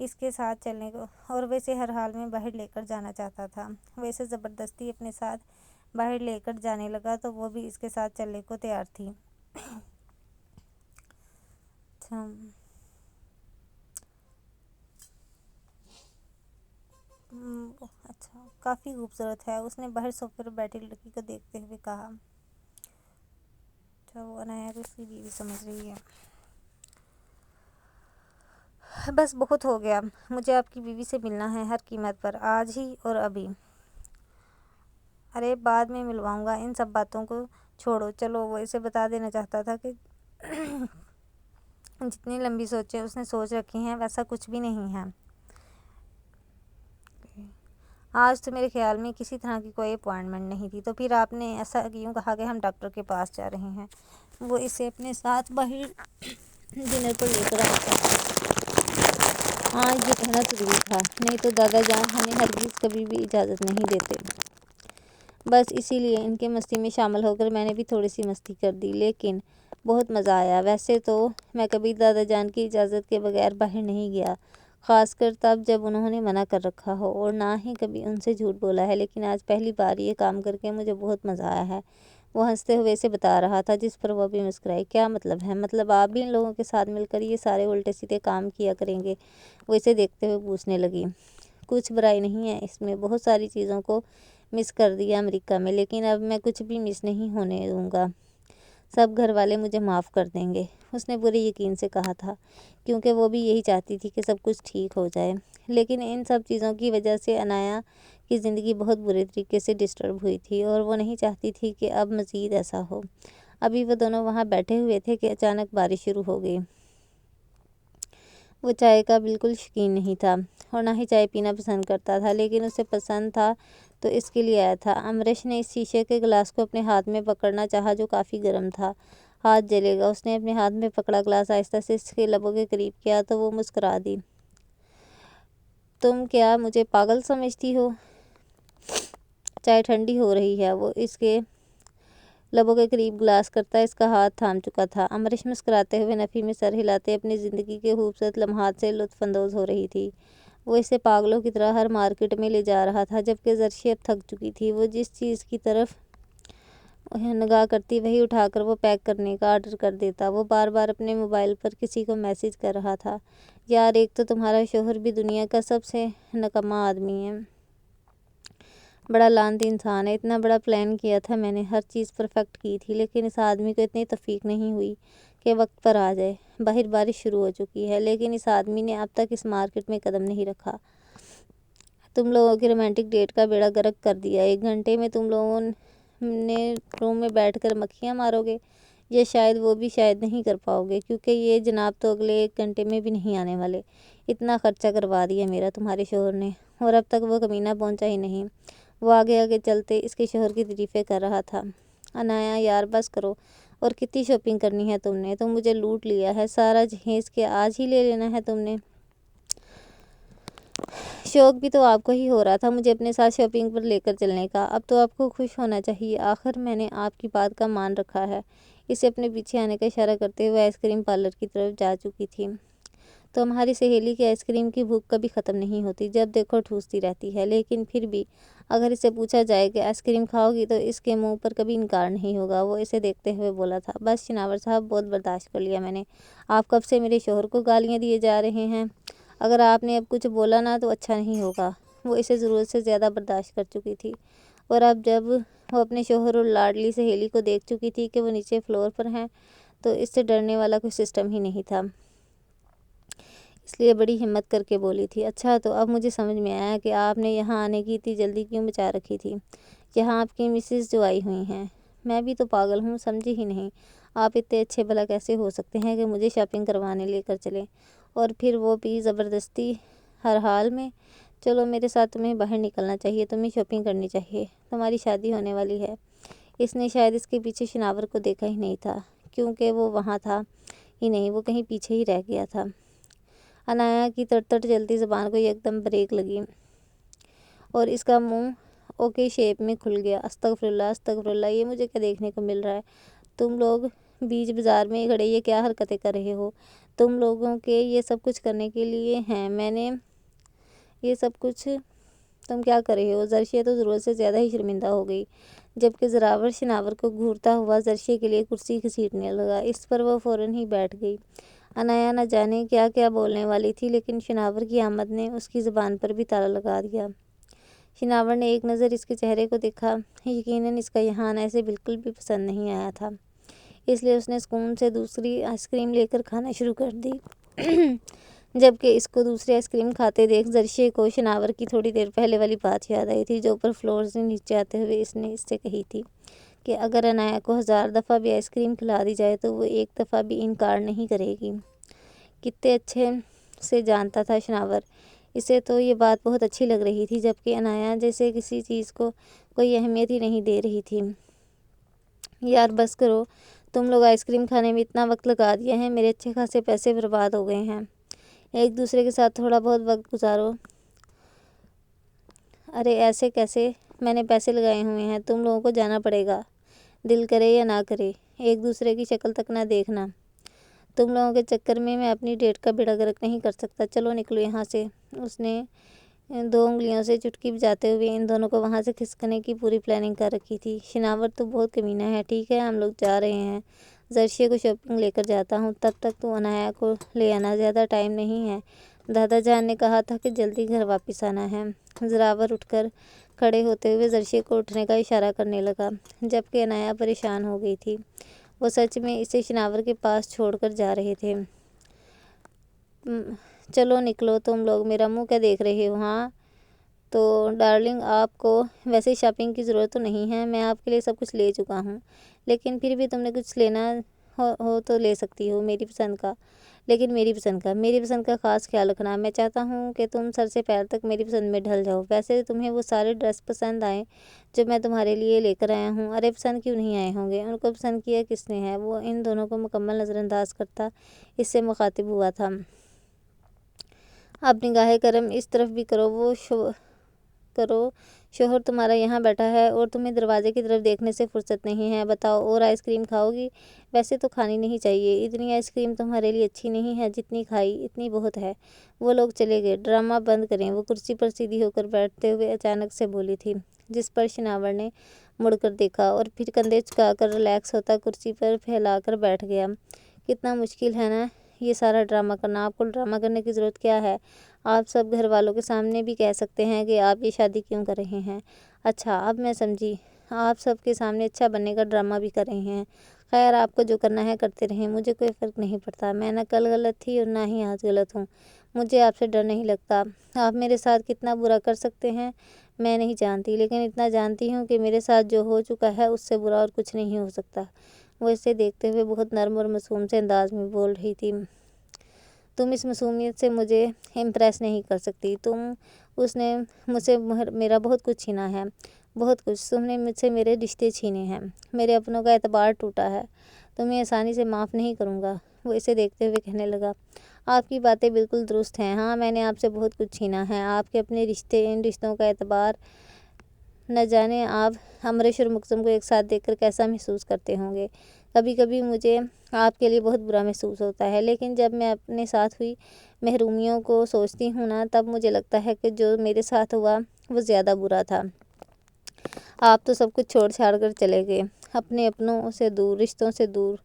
Speaker 2: اس کے ساتھ چلنے کو، اور ویسے ہر حال میں باہر لے کر جانا چاہتا تھا۔ ویسے زبردستی اپنے ساتھ باہر لے کر جانے لگا تو وہ بھی اس کے ساتھ چلنے کو تیار تھی۔ اچھا، کافی خوبصورت ہے، اس نے باہر صوفے پر بیٹھی لڑکی کو دیکھتے ہوئے کہا۔ اچھا، وہ عنایا کو اس کی بیوی سمجھ رہی ہے۔ بس بہت ہو گیا، مجھے آپ کی بیوی سے ملنا ہے ہر قیمت پر، آج ہی اور ابھی۔ ارے بعد میں ملواؤں گا، ان سب باتوں کو چھوڑو، چلو۔ وہ اسے بتا دینا چاہتا تھا کہ جتنی لمبی سوچیں اس نے سوچ رکھی ہیں ویسا کچھ بھی نہیں ہے۔ آج تو میرے خیال میں کسی طرح کی کوئی اپوائنٹمنٹ نہیں تھی، تو پھر آپ نے ایسا کیوں کہا کہ ہم ڈاکٹر کے پاس جا رہے ہیں؟ وہ اسے اپنے ساتھ باہر ڈنر پر لے کر آیا تھا۔ آج یہ کہنا ضروری تھا، نہیں تو دادا جان ہمیں ہرگز کبھی بھی اجازت نہیں دیتے۔ بس اسی لیے ان کے مستی میں شامل ہو کر میں نے بھی تھوڑی سی مستی کر دی، لیکن بہت مزہ آیا۔ ویسے تو میں کبھی دادا جان کی اجازت کے بغیر باہر نہیں گیا، خاص کر تب جب انہوں نے منع کر رکھا ہو، اور نہ ہی کبھی ان سے جھوٹ بولا ہے، لیکن آج پہلی بار یہ کام کر کے مجھے بہت مزہ آیا ہے۔ وہ ہنستے ہوئے اسے بتا رہا تھا، جس پر وہ بھی مسکرائی۔ کیا مطلب ہے؟ مطلب آپ بھی ان لوگوں کے ساتھ مل کر یہ سارے الٹے سیدھے کام کیا کریں گے؟ وہ اسے دیکھتے ہوئے پوچھنے لگی۔ کچھ برائی نہیں ہے اس میں، بہت ساری چیزوں کو مس کر دیا امریکہ میں، لیکن اب میں کچھ بھی مس نہیں ہونے دوں گا، سب گھر والے مجھے معاف کر دیں گے، اس نے پورے یقین سے کہا تھا، کیونکہ وہ بھی یہی چاہتی تھی کہ سب کچھ ٹھیک ہو جائے۔ لیکن ان سب چیزوں کی وجہ سے عنایا کی زندگی بہت برے طریقے سے ڈسٹرب ہوئی تھی، اور وہ نہیں چاہتی تھی کہ اب مزید ایسا ہو۔ ابھی وہ دونوں وہاں بیٹھے ہوئے تھے کہ اچانک بارش شروع ہو گئی۔ وہ چائے کا بالکل شوقین نہیں تھا، اور نہ ہی چائے پینا پسند کرتا تھا، لیکن اسے پسند تھا تو اس کے لیے آیا تھا۔ امریش نے اس شیشے کے گلاس کو اپنے ہاتھ میں پکڑنا چاہا جو کافی گرم تھا۔ ہاتھ جلے گا، اس نے اپنے ہاتھ میں پکڑا گلاس آہستہ سے اس کے لبوں کے قریب کیا تو وہ مسکرا دی۔ تم کیا مجھے پاگل سمجھتی ہو؟ چائے ٹھنڈی ہو رہی ہے۔ وہ اس کے لبوں کے قریب گلاس کرتا اس کا ہاتھ تھام چکا تھا۔ امریش مسکراتے ہوئے نفی میں سر ہلاتے اپنی زندگی کے خوبصورت لمحات سے لطف اندوز ہو رہی تھی۔ وہ اسے پاگلوں کی طرح ہر مارکیٹ میں لے جا رہا تھا، جبکہ زرشی اب تھک چکی تھی۔ وہ جس چیز کی طرف نگاہ کرتی وہی اٹھا کر وہ پیک کرنے کا آرڈر کر دیتا۔ وہ بار بار اپنے موبائل پر کسی کو میسج کر رہا تھا، یار ایک تو تمہارا شوہر بھی دنیا کا سب سے نکما آدمی ہے، بڑا لعنتی انسان ہے، اتنا بڑا پلان کیا تھا میں نے، ہر چیز پرفیکٹ کی تھی، لیکن اس آدمی کو اتنی توفیق نہیں ہوئی کہ وقت پر آ جائے۔ باہر بارش شروع ہو چکی ہے، لیکن اس آدمی نے اب تک اس مارکیٹ میں قدم نہیں رکھا۔ تم لوگوں کی رومانٹک ڈیٹ کا بیڑا غرق کر دیا۔ 1 گھنٹے میں تم لوگوں نے روم میں بیٹھ کر مکھیاں مارو گے، یا شاید وہ بھی شاید نہیں کر پاؤ گے، کیونکہ یہ جناب تو اگلے 1 گھنٹے میں بھی نہیں آنے والے۔ اتنا خرچہ کروا دیا میرا تمہارے شوہر نے، اور اب تک وہ کمینہ پہنچا ہی نہیں۔ وہ آگے آگے چلتے اس کے شوہر کی تعریفیں کر رہا تھا۔ عنایا یار بس کرو، اور کتنی شاپنگ کرنی ہے تم نے؟ تم مجھے لوٹ لیا ہے، سارا جہیز کے آج ہی لے لینا ہے تم نے۔ شوق بھی تو آپ کو ہی ہو رہا تھا مجھے اپنے ساتھ شاپنگ پر لے کر چلنے کا، اب تو آپ کو خوش ہونا چاہیے، آخر میں نے آپ کی بات کا مان رکھا ہے۔ اسے اپنے پیچھے آنے کا اشارہ کرتے ہوئے آئس کریم پارلر کی طرف جا چکی تھی۔ تو ہماری سہیلی کی آئس کریم کی بھوک کبھی ختم نہیں ہوتی، جب دیکھو ٹھوستی رہتی ہے، لیکن پھر بھی اگر اسے پوچھا جائے کہ آئس کریم کھاؤ گی تو اس کے منہ پر کبھی انکار نہیں ہوگا۔ وہ اسے دیکھتے ہوئے بولا تھا، بس شناور صاحب بہت برداشت کر لیا میں نے، آپ کب سے میرے شوہر کو گالیاں دیے جا رہے ہیں، اگر آپ نے اب کچھ بولا نا تو اچھا نہیں ہوگا۔ وہ اسے ضرورت سے زیادہ برداشت کر چکی تھی، اور اب جب وہ اپنے شوہر اور لاڈلی سہیلی کو دیکھ چکی تھی کہ وہ نیچے فلور پر ہیں تو اس سے ڈرنے والا کوئی سسٹم ہی نہیں تھا، اس لیے بڑی ہمت کر کے بولی تھی، اچھا تو اب مجھے سمجھ میں آیا کہ آپ نے یہاں آنے کی اتنی جلدی کیوں مچا رکھی تھی، یہاں آپ کی مسز جو آئی ہوئی ہیں۔ میں بھی تو پاگل ہوں، سمجھی ہی نہیں، آپ اتنے اچھے بھلا کیسے ہو سکتے ہیں کہ مجھے شاپنگ کروانے لے کر چلیں، اور پھر وہ بھی زبردستی ہر حال میں۔ چلو میرے ساتھ تمہیں باہر نکلنا چاہیے، تمہیں شاپنگ کرنی چاہیے، تمہاری شادی ہونے والی ہے۔ اس نے شاید اس کے پیچھے شناور کو دیکھا ہی نہیں تھا، کیونکہ وہ وہاں تھا ہی نہیں، وہ کہیں پیچھے ہی رہ گیا تھا۔ عنایا کی تڑ چلتی زبان کو یکدم بریک لگی، اور اس کا منہ اوکے شیپ میں کھل گیا۔ استغفراللہ استغفراللہ، یہ مجھے کیا دیکھنے کو مل رہا ہے؟ تم لوگ بیچ بازار میں کھڑے یہ کیا حرکتیں کر رہے ہو؟
Speaker 1: تم لوگوں کے یہ سب کچھ کرنے کے لیے ہیں، میں نے یہ سب کچھ تم کیا کر رہے ہو؟ زرشیہ تو ضرورت سے زیادہ ہی شرمندہ ہو گئی، جبکہ زراور شناور کو گھورتا ہوا زرشیہ کے لیے کرسی گھسیٹنے لگا۔ اس پر وہ فوراً ہی بیٹھ گئی۔ عنایا نہ جانے کیا کیا بولنے والی تھی، لیکن شناور کی آمد نے اس کی زبان پر بھی تالا لگا دیا۔ شناور نے ایک نظر اس کے چہرے کو دیکھا۔ یقیناً اس کا یہاں آنا اسے بالکل بھی پسند نہیں آیا تھا، اس لیے اس نے سکون سے دوسری آئس کریم لے کر کھانا شروع کر دی۔ جبکہ اس کو دوسری آئس کریم کھاتے دیکھ زرشیہ کو شناور کی تھوڑی دیر پہلے والی بات یاد آئی تھی، جو اوپر فلور سے نیچے آتے ہوئے اس نے اس سے کہی تھی کہ اگر عنایا کو 1000 دفعہ بھی آئس کریم کھلا دی جائے تو وہ ایک دفعہ بھی انکار نہیں کرے گی۔ کتنے اچھے سے جانتا تھا شناور، اسے تو یہ بات بہت اچھی لگ رہی تھی، جبکہ عنایا جیسے کسی چیز کو کوئی اہمیت ہی نہیں دے رہی تھی۔ یار بس کرو، تم لوگ آئس کریم کھانے میں اتنا وقت لگا دیا ہے، میرے اچھے خاصے پیسے برباد ہو گئے ہیں، ایک دوسرے کے ساتھ تھوڑا بہت وقت گزارو۔ ارے ایسے کیسے؟ میں نے پیسے لگائے ہوئے ہیں، تم لوگوں کو جانا پڑے گا، دل کرے یا نہ کرے، ایک دوسرے کی شکل تک نہ دیکھنا۔ تم لوگوں کے چکر میں اپنی ڈیٹ کا بیڑا غرق نہیں کر سکتا، چلو نکلو یہاں سے۔ اس نے 2 انگلیوں سے چٹکی بجاتے ہوئے ان دونوں کو وہاں سے کھسکنے کی پوری پلاننگ کر رکھی تھی۔ شناور تو بہت کمینہ ہے، ٹھیک ہے ہم لوگ جا رہے ہیں، زرشیہ کو شاپنگ لے کر جاتا ہوں، تب تک تو عنایا کو لے آنا، زیادہ ٹائم نہیں ہے، دادا جان نے کہا تھا کہ جلدی گھر واپس آنا ہے۔ زراور اٹھ کر کھڑے ہوتے ہوئے زرشیہ کو اٹھنے کا اشارہ کرنے لگا، جبکہ عنایا پریشان ہو گئی تھی، وہ سچ میں اسے شناور کے پاس چھوڑ کر جا رہے تھے۔ چلو نکلو تم لوگ، میرا منہ کیا دیکھ رہے ہو؟ ہاں تو ڈارلنگ، آپ کو ویسے شاپنگ کی ضرورت تو نہیں ہے، میں آپ کے لیے سب کچھ لے چکا ہوں، لیکن پھر بھی تم نے کچھ لینا ہو تو لے سکتی ہو، میری پسند کا۔ لیکن میری پسند کا خاص خیال رکھنا، میں چاہتا ہوں کہ تم سر سے پیر تک میری پسند میں ڈھل جاؤ۔ ویسے تمہیں وہ سارے ڈریس پسند آئے جو میں تمہارے لیے لے کر آیا ہوں؟ ارے پسند کیوں نہیں آئے ہوں گے، ان کو پسند کیا کس نے ہے؟ وہ ان دونوں کو مکمل نظر انداز کرتا اس سے مخاطب ہوا تھا۔ اب نگاہ کرم اس طرف بھی کرو، شوہر تمہارا یہاں بیٹھا ہے اور تمہیں دروازے کی طرف دیکھنے سے فرصت نہیں ہے، بتاؤ اور آئس کریم کھاؤ گی؟ ویسے تو کھانی نہیں چاہیے، اتنی آئس کریم تمہارے لیے اچھی نہیں ہے، جتنی کھائی اتنی بہت ہے۔ وہ لوگ چلے گئے، ڈرامہ بند کریں، وہ کرسی پر سیدھی ہو کر بیٹھتے ہوئے اچانک سے بولی تھی، جس پر شناور نے مڑ کر دیکھا اور پھر کندھے جھکا کر ریلیکس ہوتا کرسی پر پھیلا کر بیٹھ گیا۔ کتنا مشکل ہے نا یہ سارا ڈرامہ کرنا، آپ کو ڈرامہ کرنے کی ضرورت کیا ہے؟ آپ سب گھر والوں کے سامنے بھی کہہ سکتے ہیں کہ آپ یہ شادی کیوں کر رہے ہیں۔ اچھا اب میں سمجھی، آپ سب کے سامنے اچھا بننے کا ڈرامہ بھی کر رہے ہیں۔ خیر آپ کو جو کرنا ہے کرتے رہیں، مجھے کوئی فرق نہیں پڑتا، میں نہ کل غلط تھی اور نہ ہی آج غلط ہوں، مجھے آپ سے ڈر نہیں لگتا۔ آپ میرے ساتھ کتنا برا کر سکتے ہیں میں نہیں جانتی، لیکن اتنا جانتی ہوں کہ میرے ساتھ جو ہو چکا ہے اس سے برا اور کچھ نہیں ہو سکتا۔ وہ اسے دیکھتے ہوئے بہت نرم اور معصوم سے انداز میں بول رہی تھی۔ تم اس معصومیت سے مجھے امپریس نہیں کر سکتی، اس نے مجھ سے میرا بہت کچھ چھینا ہے، بہت کچھ، تم نے مجھ سے میرے رشتے چھینے ہیں، میرے اپنوں کا اعتبار ٹوٹا ہے، تمہیں آسانی سے معاف نہیں کروں گا۔ وہ اسے دیکھتے ہوئے کہنے لگا، آپ کی باتیں بالکل درست ہیں، ہاں میں نے آپ سے بہت کچھ چھینا ہے، آپ کے اپنے رشتے، ان رشتوں کا اعتبار، نہ جانے آپ امریش اور مکزم کو ایک ساتھ دیکھ کر کیسا محسوس کرتے ہوں گے۔ کبھی کبھی مجھے آپ کے لیے بہت برا محسوس ہوتا ہے، لیکن جب میں اپنے ساتھ ہوئی محرومیوں کو سوچتی ہوں نا، تب مجھے لگتا ہے کہ جو میرے ساتھ ہوا وہ زیادہ برا تھا۔ آپ تو سب کچھ چھوڑ چھاڑ کر چلے گئے، اپنے اپنوں سے دور، رشتوں سے دور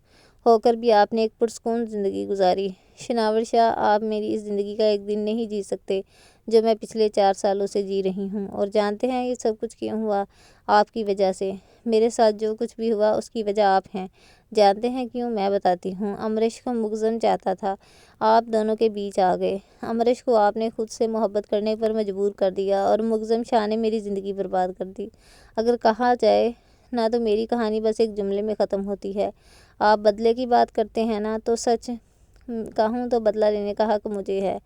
Speaker 1: ہو کر بھی آپ نے ایک پرسکون زندگی گزاری۔ شناور شاہ، آپ میری اس زندگی کا ایک دن نہیں جی سکتے جو میں پچھلے 4 سالوں سے جی رہی ہوں، اور جانتے ہیں یہ سب کچھ کیوں ہوا؟ آپ کی وجہ سے، میرے ساتھ جو کچھ بھی ہوا اس کی وجہ آپ ہیں۔ جانتے ہیں کیوں؟ میں بتاتی ہوں۔ امریش کو مکزم چاہتا تھا، آپ دونوں کے بیچ آ گئے، امریش کو آپ نے خود سے محبت کرنے پر مجبور کر دیا اور مکزم شاہ نے میری زندگی برباد کر دی۔ اگر کہا جائے نا تو میری کہانی بس ایک جملے میں ختم ہوتی ہے۔ آپ بدلے کی بات کرتے ہیں نا، تو سچ کہوں تو بدلہ لینے کا حق مجھے ہے۔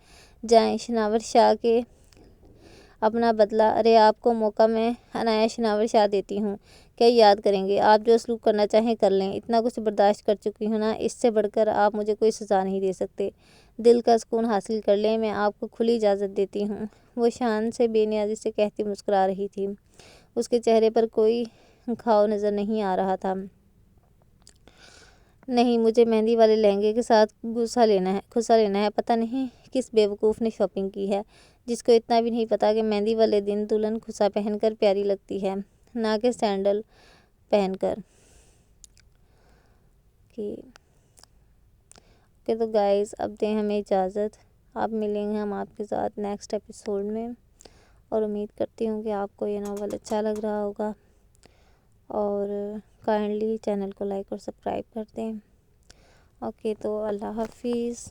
Speaker 1: جائیں شناور شاہ کے اپنا بدلہ، ارے آپ کو موقع میں عنایا شناور شاہ دیتی ہوں، کیا یاد کریں گے؟ آپ جو سلوک کرنا چاہیں کر لیں، اتنا کچھ برداشت کر چکی ہوں نا، اس سے بڑھ کر آپ مجھے کوئی سزا نہیں دے سکتے، دل کا سکون حاصل کر لیں، میں آپ کو کھلی اجازت دیتی ہوں۔ وہ شان سے بے نیازی سے کہتی مسکرا رہی تھی، اس کے چہرے پر کوئی گھاؤ نظر نہیں آ رہا تھا۔ نہیں، مجھے مہندی والے لہنگے کے ساتھ گھسا لینا ہے۔ پتہ نہیں کس بیوقوف نے شاپنگ کی ہے، جس کو اتنا بھی نہیں پتا کہ مہندی والے دن دلہن گھسا پہن کر پیاری لگتی ہے، نہ کہ سینڈل پہن کر۔ اوکے تو گائز، اب دیں ہمیں اجازت۔ آپ ملیں گے ہم آپ کے ساتھ نیکسٹ ایپیسوڈ میں، اور امید کرتی ہوں کہ آپ کو یہ ناول اچھا لگ رہا ہوگا، اور کائنڈلی چینل کو لائک اور سبسکرائب کر دیں۔ اوکے تو اللہ حافظ۔